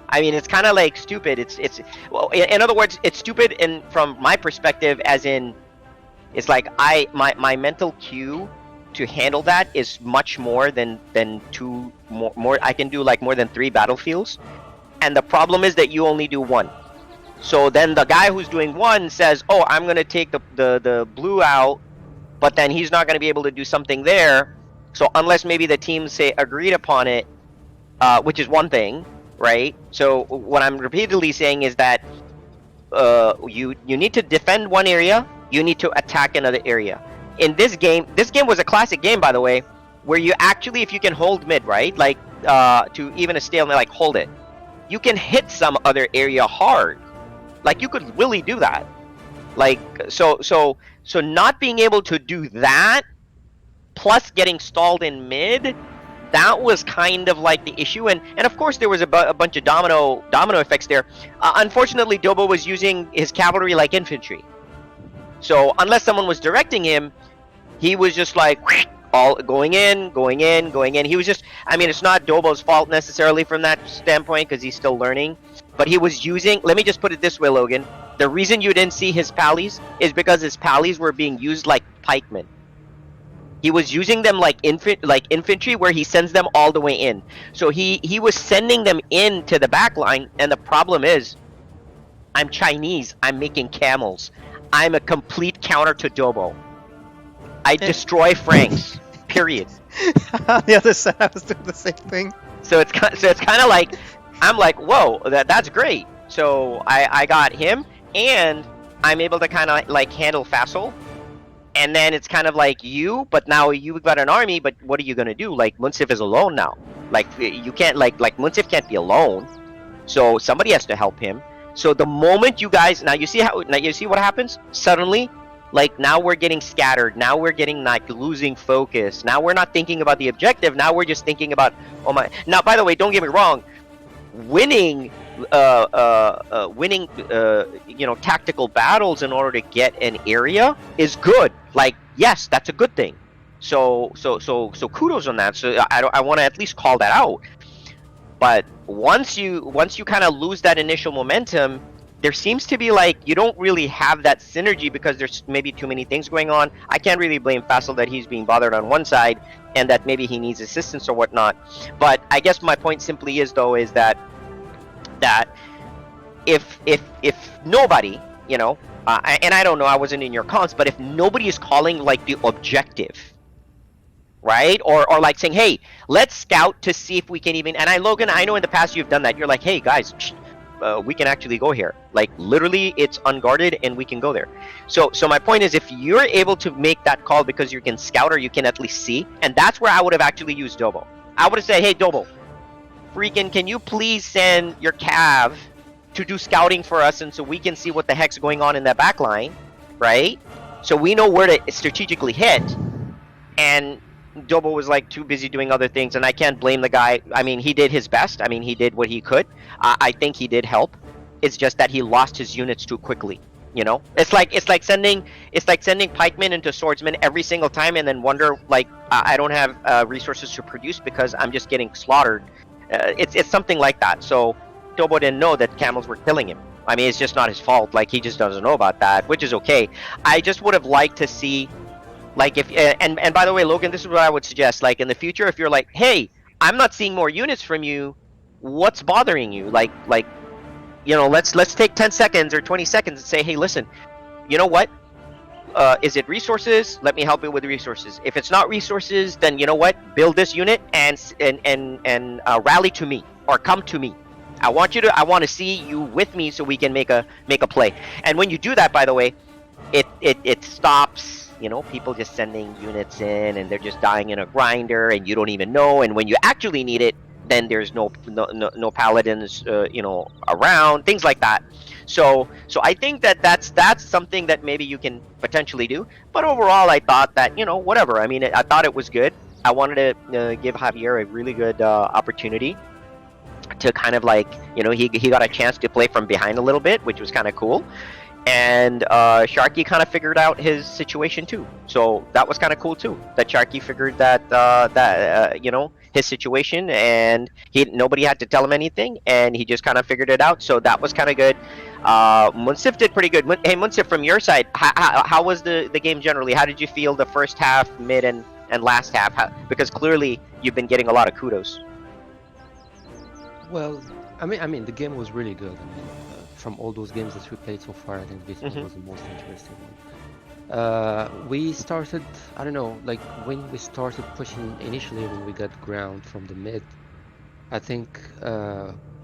I mean, it's kind of like stupid. It's well, in other words, it's stupid. And from my perspective, as in, it's like my mental queue to handle that is much more than two more. I can do like more than 3 battlefields, and the problem is that you only do 1. So then the guy who's doing 1 says, "Oh, I'm gonna take the blue out," but then he's not gonna be able to do something there. So unless maybe the teams say agreed upon it, which is one thing. Right. So what I'm repeatedly saying is that you need to defend one area, you need to attack another area. In this game was a classic game, by the way, where you actually, if you can hold mid, right, like to even a stalemate, like hold it, you can hit some other area hard. Like you could really do that. Like so not being able to do that, plus getting stalled in mid. That was kind of like the issue, and of course there was a bunch of domino effects there. Unfortunately, Dobo was using his cavalry like infantry, so unless someone was directing him, he was just like all going in. He was just, I mean, it's not Dobo's fault necessarily from that standpoint because he's still learning, but he was using. Let me just put it this way, Logan. The reason you didn't see his pallies is because his pallies were being used like pikemen. He was using them like infantry, where he sends them all the way in. So he was sending them into the back line, and the problem is, I'm Chinese, I'm making camels. I'm a complete counter to Dobo. I destroy Franks, period. On the other side, I was doing the same thing. So it's kind of like, I'm like, whoa, that's great. So I got him, and I'm able to kind of like handle Fassel. And then it's kind of like but now you've got an army, but what are you gonna do? Like Munsif is alone now. Like you can't like Munsif can't be alone. So somebody has to help him. So the moment you guys you see what happens? Suddenly, like now we're getting scattered. Now we're getting like losing focus. Now we're not thinking about the objective. Now we're just thinking about, oh my. Now, by the way, don't get me wrong. Winning tactical battles in order to get an area is good. Like, yes, that's a good thing. So kudos on that. So I want to at least call that out. But once you kind of lose that initial momentum, there seems to be like you don't really have that synergy because there's maybe too many things going on. I can't really blame Fassel that he's being bothered on one side and that maybe he needs assistance or whatnot. But I guess my point simply is though is that if nobody, and I don't know, I wasn't in your comms, but if nobody is calling like the objective, right, or like saying, hey, let's scout to see if we can even, and Logan, I know in the past you've done that. You're like, hey guys, we can actually go here. Like literally, it's unguarded and we can go there. So my point is, if you're able to make that call because you can scout or you can at least see, and that's where I would have actually used Dobo. I would have said, hey Dobo, freaking, can you please send your cav to do scouting for us, and so we can see what the heck's going on in that back line, right? So we know where to strategically hit. And Dobo was like too busy doing other things, and I can't blame the guy. I mean, he did his best. I mean, he did what he could. I think he did help. It's just that he lost his units too quickly. It's like sending pikemen into swordsmen every single time, and then wonder like I don't have resources to produce because I'm just getting slaughtered. It's something like that. So Dobo didn't know that camels were killing him. I mean, it's just not his fault. Like he just doesn't know about that, which is okay. I just would have liked to see. Like if and by the way, Logan, this is what I would suggest. Like in the future, if you're like, hey, I'm not seeing more units from you, what's bothering you? Like let's take 10 seconds or 20 seconds and say, hey, listen, you know what? Is it resources? Let me help you with resources. If it's not resources, then you know what? Build this unit and rally to me or come to me. I want to see you with me so we can make a play. And when you do that, by the way, it stops, people just sending units in and they're just dying in a grinder and you don't even know. And when you actually need it, then there's no paladins, around, things like that. So I think that's something that maybe you can potentially do. But overall, I thought that, whatever. I mean, I thought it was good. I wanted to give Javier a really good opportunity to kind of like, he got a chance to play from behind a little bit, which was kind of cool. And Sharky kind of figured out his situation too, so that was kind of cool too. That Sharky figured that his situation, and nobody had to tell him anything, and he just kind of figured it out. So that was kind of good. Munsif did pretty good. Hey, Munsif, from your side, how was the game generally? How did you feel the first half, mid, and last half? Because clearly you've been getting a lot of kudos. Well, I mean, the game was really good. I mean, from all those games that we played so far, I think this one was the most interesting one. We started, I don't know, like when we started pushing initially when we got ground from the mid, I think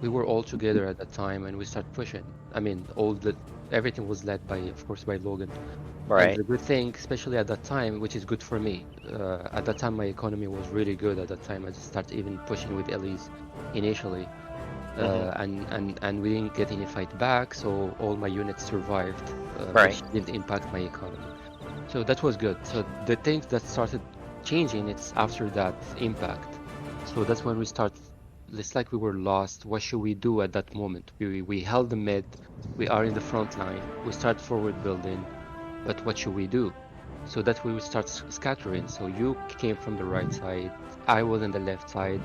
we were all together at that time and we started pushing. I mean, everything was led by, of course, by Logan. Right. And the good thing, especially at that time, which is good for me, at that time my economy was really good. At that time, I just started even pushing with Elise initially. And we didn't get any fight back, so all my units survived, Right. which didn't impact my economy. So that was good. So the things that started changing, it's after that impact. So that's when we start. It's like we were lost. What should we do at that moment? We held the mid. We are in the front line. We start forward building, but what should we do? So that's where we start scattering. So you came from the right side. I was on the left side.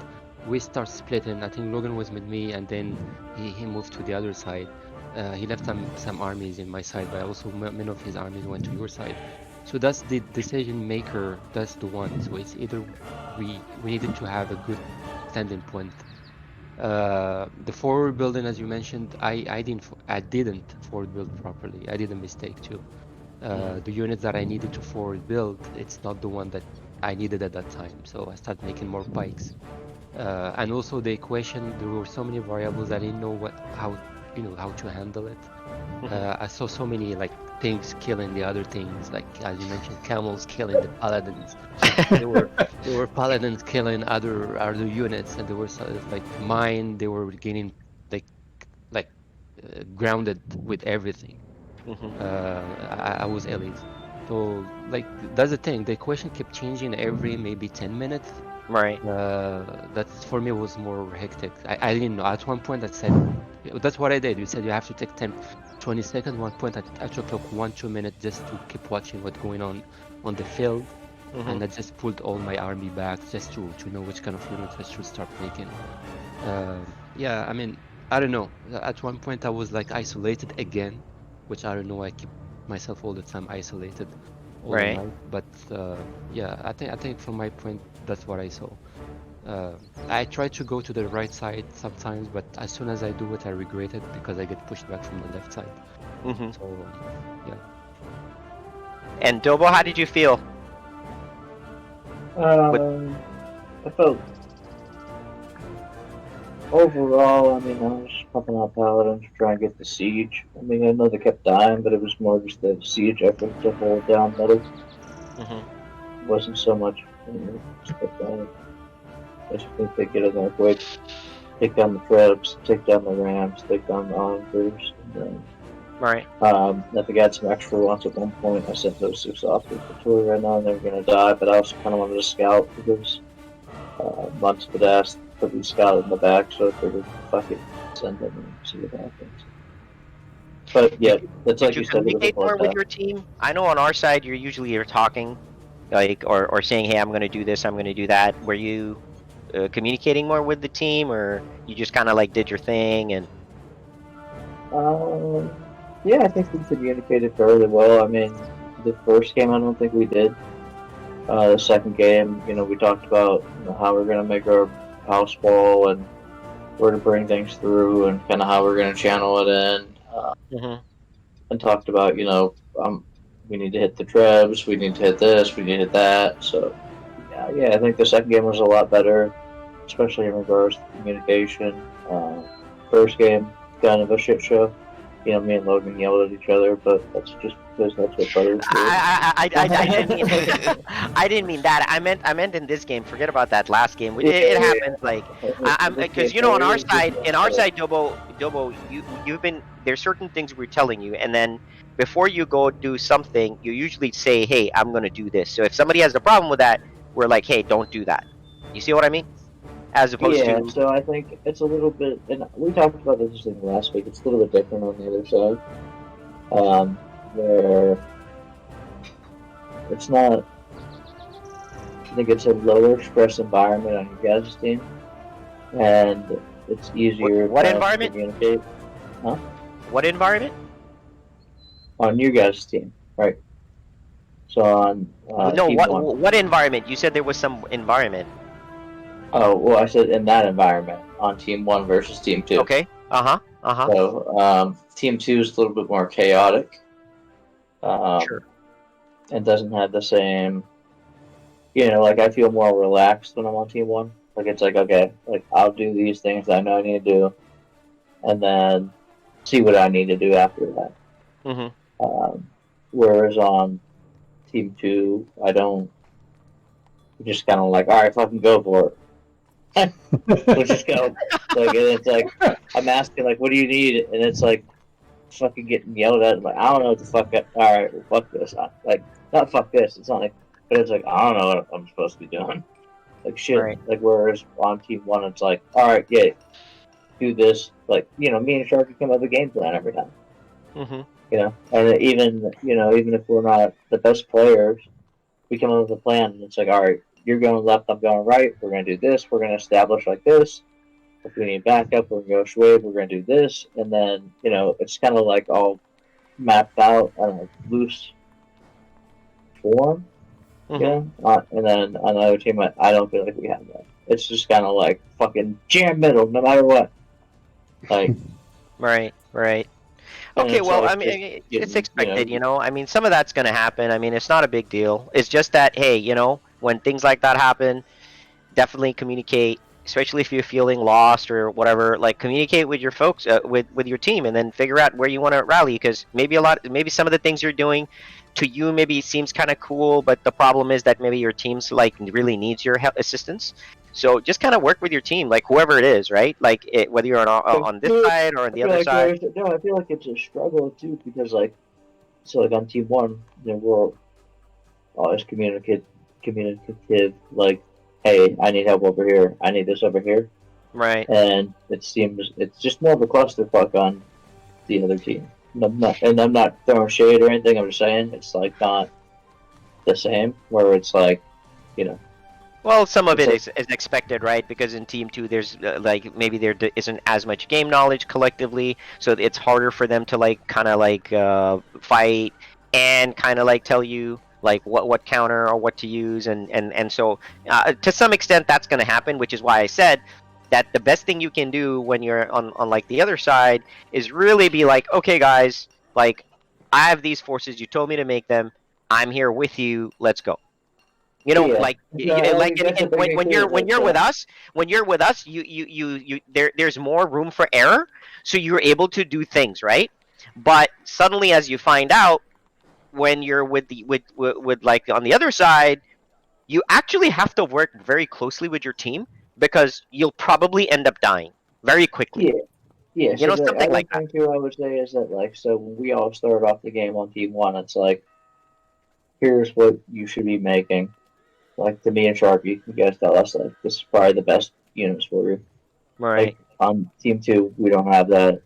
We start splitting. I think Logan was with me, and then he moved to the other side. He left some armies in my side, but also many of his armies went to your side. So that's the decision maker. That's the one. So it's either we needed to have a good standing point. The forward building, as you mentioned, I didn't forward build properly. I did a mistake too. The units that I needed to forward build, it's not the one that I needed at that time. So I started making more pikes. And also the equation, there were so many variables I didn't know how to handle it. I saw so many like things killing the other things, like as you mentioned, camels killing the paladins. there were paladins killing other units, and there were like mine. They were getting like grounded with everything. I was elite. So like that's the thing. The equation kept changing every maybe 10 minutes. Right. That for me was more hectic. I didn't know. At one point I said, that's what I did. You said you have to take 20 seconds. One point I took like 1-2 minutes just to keep watching what's going on the field. And I just pulled all my army back just to know which kind of units I should start making. Yeah, I mean, I don't know. At one point I was like isolated again, which I don't know. I keep myself all the time isolated. Right. But yeah, I think from my point, that's what I saw. I try to go to the right side sometimes, but as soon as I do it, I regret it because I get pushed back from the left side. So yeah. And Dobo, how did you feel? I felt overall, I mean, I was pumping out paladins to try and get the siege. I mean, I know they kept dying, but it was more just the siege effort to hold down middle. It wasn't so much, I just think they get in there quick, take down the trebs, take down the rams, take down the onagers, and Right. if they got some extra ones at one point, I sent those 6 off with the tour right now, and they were gonna die, but I also kind of wanted to scout because Munch had asked to be scouted in the back, so I figured, fuck it, send them and see what happens. But yeah, it's like Did you you said, with communicate more with your team? I know on our side you're talking, like or saying, hey, I'm going to do this, I'm going to do that. Were you communicating more with the team, or you just kind of like did your thing and? Yeah, I think we communicated fairly well. I mean, the first game, I don't think we did. The second game, we talked about how we're gonna make our house ball and where to bring things through and kind of how we're gonna channel it in. And talked about, we need to hit the trebs, we need to hit this, we need to hit that. So, I think the second game was a lot better, especially in regards to communication. first game, kind of a shit show. You know, me and Logan yelled at each other, but that's just because that's what brothers do. I didn't mean I didn't mean that. I meant in this game. Forget about that last game. It happens like I'm because on our side, Dobo, you've been there's certain things we're telling you, and then before you go do something, you usually say, "Hey, I'm going to do this." So if somebody has a problem with that, we're like, "Hey, don't do that." You see what I mean? As opposed Yeah, to so I think it's a little bit, and we talked about this thing last week. It's a little bit different on the other side, where it's not. I think it's a lower stress environment on your guys' team, and it's easier what to environment? communicate. Huh? What environment? On your guys' team, right? So on No, team one. what environment? You said there was some environment. Oh well, I said in that environment on team one versus team two. Okay. So team two is a little bit more chaotic. Sure. And doesn't have the same. You know, like I feel more relaxed when I'm on team one. Like it's like okay, like I'll do these things that I know I need to do, and then see what I need to do after that. Mm-hmm. Whereas on team two, I don't. Just kind of like, all right, fucking go for it. Let's just go. Like, and it's like I'm asking, like, what do you need? And it's like fucking getting yelled at. I'm like, I don't know what the fuck. All right, well, fuck this. Like, not fuck this. It's not like, but it's like I don't know what I'm supposed to be doing. Like shit. Right. Like whereas on team one, it's like, all right, yeah, do this. Like me and Sharky come up with a game plan every time. Mm-hmm. You know, and even if we're not the best players, we come up with a plan. And it's like, all right, you're going left, I'm going right. We're gonna do this. We're gonna establish like this. If we need backup, we're gonna go Schwab. We're gonna do this, and then it's kind of like all mapped out on a loose form. Mm-hmm. And then on the other team, I don't feel like we have that. It's just kind of like fucking jam middle, no matter what. Like, right. and Okay, it's well, like I mean, it's getting, expected, I mean, some of that's going to happen. I mean, it's not a big deal. It's just that, hey, when things like that happen, definitely communicate, especially if you're feeling lost or whatever. Like, communicate with your folks, with your team, and then figure out where you want to rally. Because maybe some of the things you're doing to you maybe seems kind of cool, but the problem is that maybe your team's like really needs your help, assistance. So just kind of work with your team, like whoever it is, right? Like whether you're on this side or on the other side. I feel like it's a struggle too because like on team one, we're always communicative. Like, hey, I need help over here. I need this over here. Right. And it seems it's just more of a clusterfuck on the other team. And I'm not throwing shade or anything. I'm just saying it's like not the same. Where it's like, Well, some of it's it like, is expected, right? Because in Team 2, there's like maybe there isn't as much game knowledge collectively, so it's harder for them to like kind of like fight and kind of like tell you like what counter or what to use, and so to some extent that's going to happen, which is why I said that the best thing you can do when you're on like the other side is really be like, okay, guys, like I have these forces, you told me to make them, I'm here with you, let's go. yeah. Like No, I like mean, that's the when thing you're too. when you're with us, you there's more room for error, so you're able to do things, right? But suddenly, as you find out, when you're with the with like on the other side, you actually have to work very closely with your team because you'll probably end up dying very quickly. Yeah. Yeah, so the Something other like that. thing too I would say is that like so when we all started off the game on team one, it's like here's what you should be making. Like to me and Sharpie, you guys tell us like this is probably the best units for you. Right. Like on team two, we don't have that.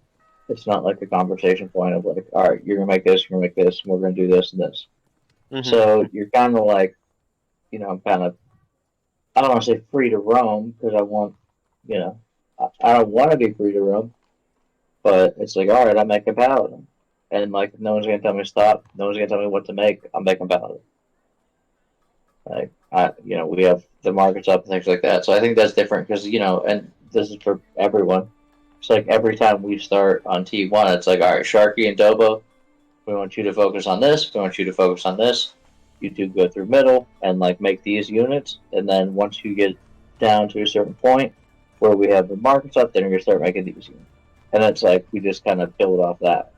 It's not like a conversation point of like, all right, you're gonna make this, you're gonna make this, and we're gonna do this and this. Mm-hmm. So you're kind of like, kind of I don't want to say free to roam because I don't want to be free to roam, but it's like all right, I'm making paladin, and like no one's gonna tell me to stop, no one's gonna tell me what to make. I'm making paladin. Like we have the markets up and things like that. So I think that's different because and this is for everyone. It's like every time we start on T1, it's like all right, Sharky and Dobo, we want you to focus on this. We want you to focus on this. You two go through middle and like make these units, and then once you get down to a certain point where we have the markets up, then you're gonna start making these units. and it's like we just kind of build off that.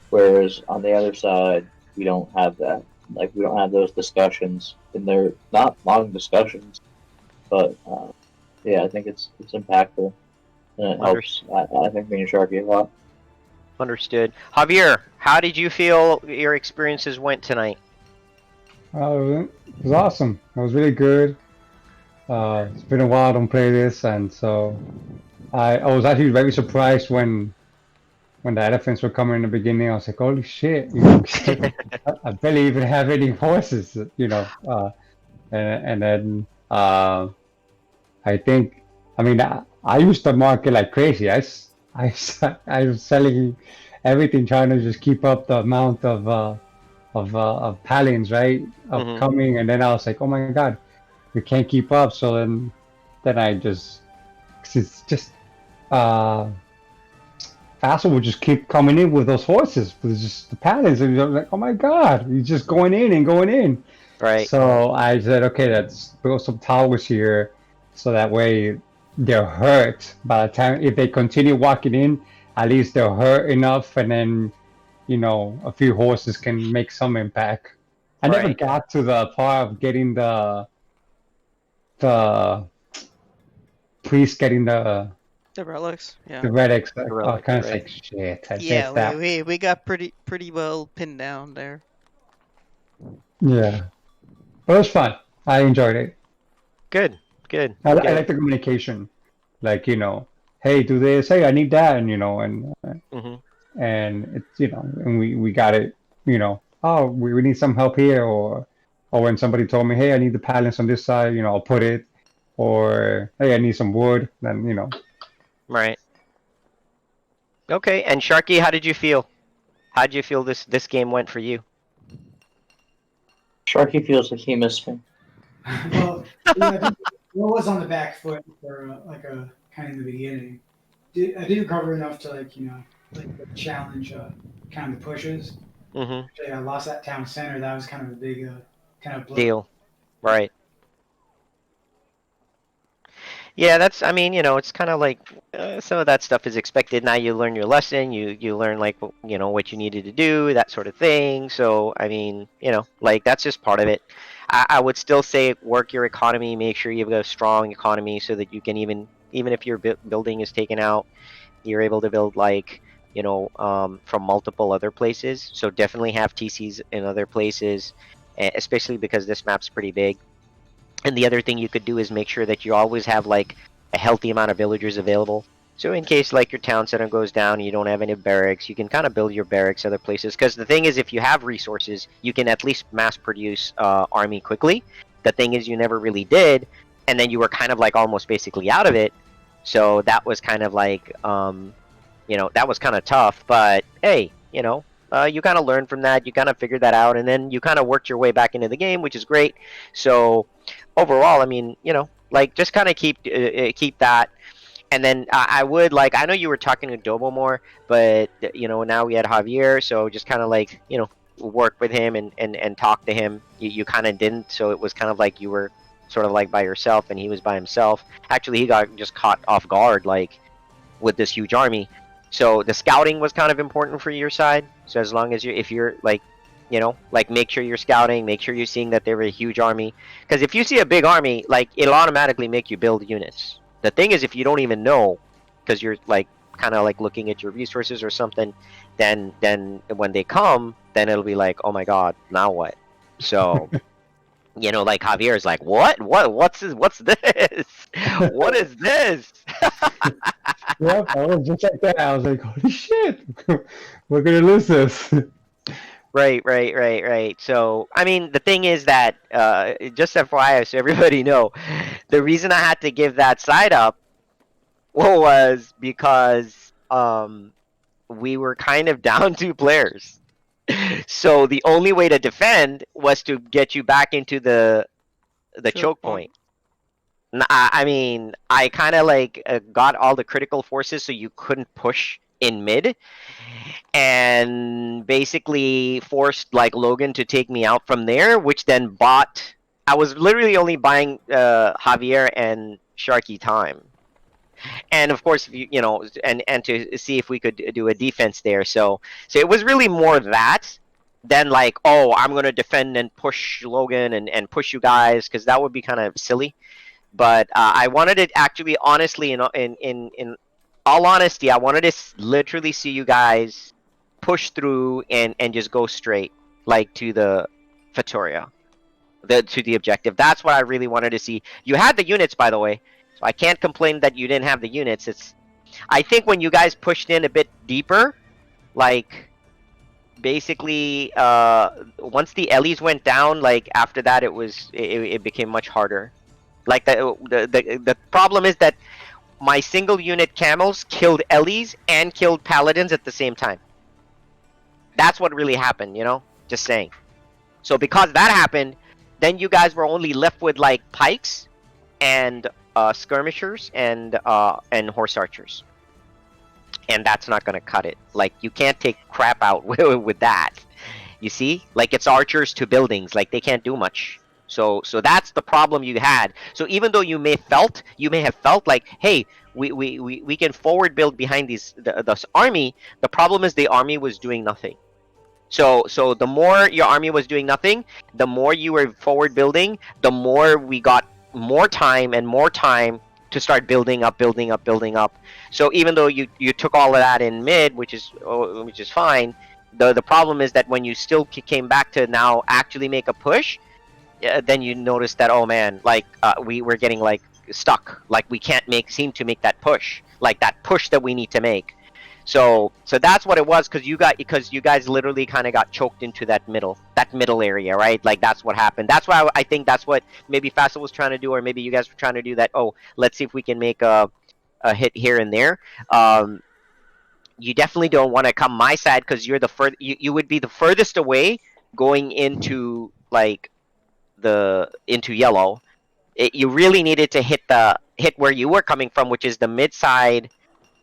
Whereas on the other side, we don't have that. Like we don't have those discussions, and they're not long discussions. But yeah, I think it's impactful, and it helps. I think me and Sharky a lot. Understood. Javier, how did you feel your experiences went tonight? It was awesome. It was really good. It's been a while I don't play this, and so I was actually very surprised when the elephants were coming in the beginning. I was like, holy shit, you know, I barely even have any horses, you know. And then I think, I mean, I used to market like crazy. I was selling everything, trying to just keep up the amount of palins, right, of coming. And then I was like, oh my god, we can't keep up. So then I just, it's just Fassel would just keep coming in with those horses, with just the patterns, and you're like, oh my god, he's just going in and going in. Right. So I said, okay, let's build some towers here, so that way they're hurt. By the time if they continue walking in, at least they're hurt enough, and then you know a few horses can make some impact. I never Right. got to the part of getting the priest getting the relics, yeah. relics. The I relics, kind of right. like shit. I Yeah, missed that. we got pretty well pinned down there. Yeah, but it was fun. I enjoyed it. Good, good. I good. like the communication, like you know, hey, do this. Hey, I need that, and you know, and it's you know, and we got it. You know, oh, we need some help here, or when somebody told me, hey, I need the pallets on this side, you know, I'll put it, or hey, I need some wood, then you know. Right. Okay, and Sharky, how did you feel? How did you feel this game went for you? Sharky feels like he missed me. Well, yeah, I think I was on the back foot for like a kind of in the beginning. I did recover enough to like like challenge kind of the pushes. Mm-hmm. I lost that town center. That was kind of a big kind of blow. Deal. Right. Yeah, that's. I mean, you know, it's kind of like some of that stuff is expected. Now you learn your lesson. You learn like you know what you needed to do, that sort of thing. So I mean, you know, like that's just part of it. I would still say work your economy. Make sure you've got a strong economy so that you can even if your building is taken out, you're able to build like you know from multiple other places. So definitely have TCs in other places, especially because this map's pretty big. And the other thing you could do is make sure that you always have like a healthy amount of villagers available. So in case like your town center goes down and you don't have any barracks, you can kind of build your barracks other places. Because the thing is, if you have resources, you can at least mass produce army quickly. The thing is, you never really did, and then you were kind of like almost basically out of it. So that was kind of like, you know, that was kind of tough. But hey, you know, you kind of learned from that. You kind of figured that out, and then you kind of worked your way back into the game, which is great. So overall, I mean, you know, like just kind of keep that. And then I would like, I know you were talking to Dobo more, but you know, now we had Javier, so just kind of like, you know, work with him and talk to him. You kind of didn't, so it was kind of like you were sort of like by yourself and he was by himself. Actually, he got just caught off guard, like with this huge army. So the scouting was kind of important for your side. So as long as if you're like, you know, like make sure you're scouting, make sure you're seeing that they're a huge army. Because if you see a big army, like it'll automatically make you build units. The thing is, if you don't even know, because you're like kind of like looking at your resources or something, then when they come, then it'll be like, oh my god, now what? So, you know, like Javier is like, what's this? What is this? Yep, I was just like that. I was like, holy shit, we're gonna lose this. Right. So, I mean, the thing is that, just FYI, so everybody know, the reason I had to give that side up was because we were kind of down 2 players. So the only way to defend was to get you back into the choke point. I mean, I kind of like got all the critical forces so you couldn't push in mid, and basically forced like Logan to take me out from there, which then bought. I was literally only buying Javier and Sharky time. and of course, and to see if we could do a defense there. So it was really more that than like, oh, I'm gonna defend and push Logan and push you guys, because that would be kind of silly. But I wanted it actually, honestly, in all honesty, I wanted to literally see you guys push through and just go straight, like, to the Fatoria, to the objective. That's what I really wanted to see. You had the units, by the way, so I can't complain that you didn't have the units. I think when you guys pushed in a bit deeper, like, basically, once the Ellie's went down, like, after that, it became much harder. Like, the problem is that my single unit camels killed Ellie's and killed paladins at the same time. That's what really happened, Just saying. So because that happened, then you guys were only left with like pikes and skirmishers and horse archers. And that's not gonna cut it. Like, you can't take crap out with that. You see? Like, it's archers to buildings. Like, they can't do much. So that's the problem you had. So even though you may have felt like, hey, we can forward build behind this army, the problem is the army was doing nothing. So the more your army was doing nothing, the more you were forward building, the more we got more time to start building up. So even though you took all of that in mid, which is fine, the problem is that when you still came back to now actually make a push, then you notice that, oh man, like, we're getting like stuck, like we can't seem to make that push that we need to make. So that's what it was, because you guys literally kind of got choked into that middle area, right? Like, that's what happened. That's why I think that's what maybe Fassel was trying to do, or maybe you guys were trying to do that. Oh, let's see if we can make a hit here and there. You definitely don't want to come my side, because you're you would be the furthest away going into like into yellow. You really needed to hit where you were coming from, which is the mid side,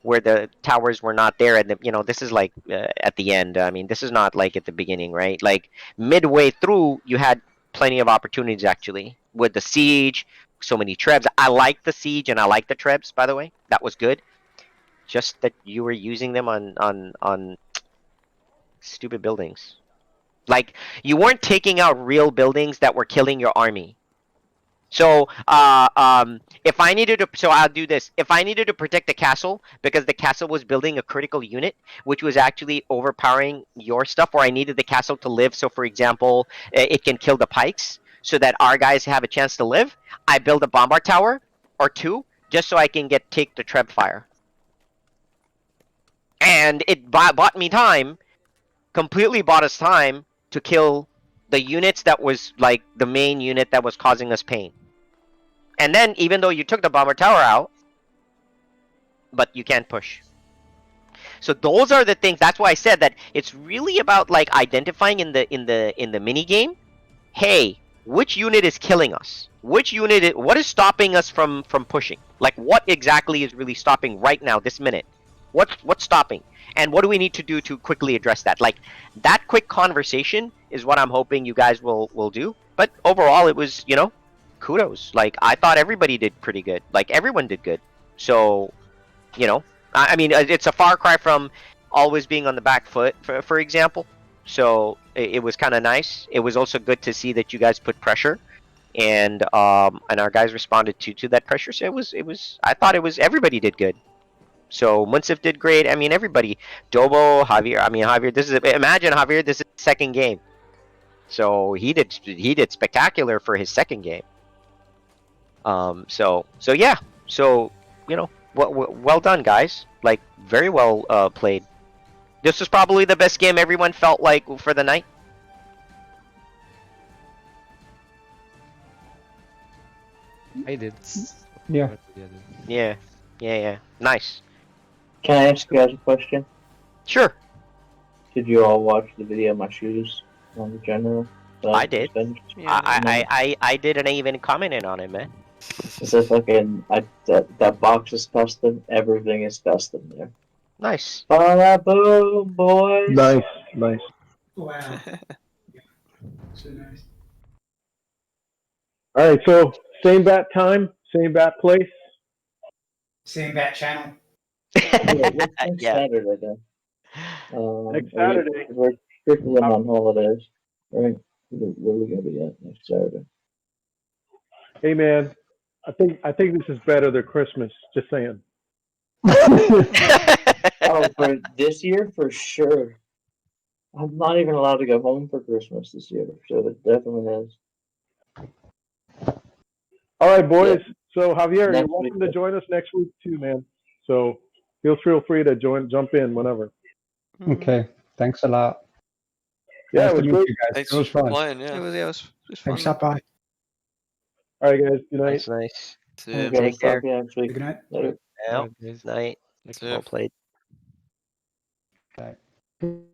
where the towers were not there. And this is like at the end. I mean, this is not like at the beginning, right? Like, midway through, you had plenty of opportunities actually with the siege. So many trebs. I like the siege and I like the trebs, by the way. That was good. Just that you were using them on stupid buildings. Like, you weren't taking out real buildings that were killing your army. So if I needed to, so I'll do this. If I needed to protect the castle because the castle was building a critical unit, which was actually overpowering your stuff, or I needed the castle to live, so for example, it can kill the pikes so that our guys have a chance to live, I build a bombard tower or two just so I can take the treb fire. And it bought me time, completely bought us time to kill the units that was like the main unit that was causing us pain. And then, even though you took the bomber tower out, but you can't push. So those are the things. That's why I said that it's really about like identifying in the mini game. Hey, which unit is killing us? What is stopping us from pushing? Like, what exactly is really stopping right now, this minute? What's stopping? And what do we need to do to quickly address that? Like, that quick conversation is what I'm hoping you guys will do. But overall, it was, kudos. Like, I thought everybody did pretty good. Like, everyone did good. So, I mean, it's a far cry from always being on the back foot, for example. So it was kind of nice. It was also good to see that you guys put pressure, and our guys responded to that pressure. So it was. I thought everybody did good. So Munsif did great. I mean, everybody. Dobo, Javier. I mean, Javier. Imagine Javier. This is his second game. So he did spectacular for his second game. So yeah. So well done, guys. Like, very well played. This was probably the best game everyone felt like for the night. I did. Yeah. Yeah. Nice. Can I ask you guys a question? Sure. Did you all watch the video of my shoes on the general? I did. Yeah, I did, and I even commented on it, man. It's a fucking that box is custom. Everything is custom there. Nice. Boom, boys. Nice. Wow. So nice. All right, so same bat time, same bat place. Same bat channel. Yeah, what's next Yeah. Saturday then? Next Are we, Saturday. we're curriculum on holidays, right? Where are we gonna be at next Saturday? Hey man, I think this is better than Christmas. Just saying. Oh, for this year, for sure. I'm not even allowed to go home for Christmas this year, so it definitely is. All right, boys. So Javier, you're Next welcome week. to join us next week too, man. So feel free to jump in whenever. Okay, thanks a lot. Yeah, Nice it to was meet great. you guys. Thanks It was for fun. playing. It Yeah. was Thanks, fun. stop by. All right, guys. Good night. Nice. See ya. Okay, Take care. talk to you next week. Good night. Later. Yeah. Alright, guys. Night. See ya. Well played. Okay.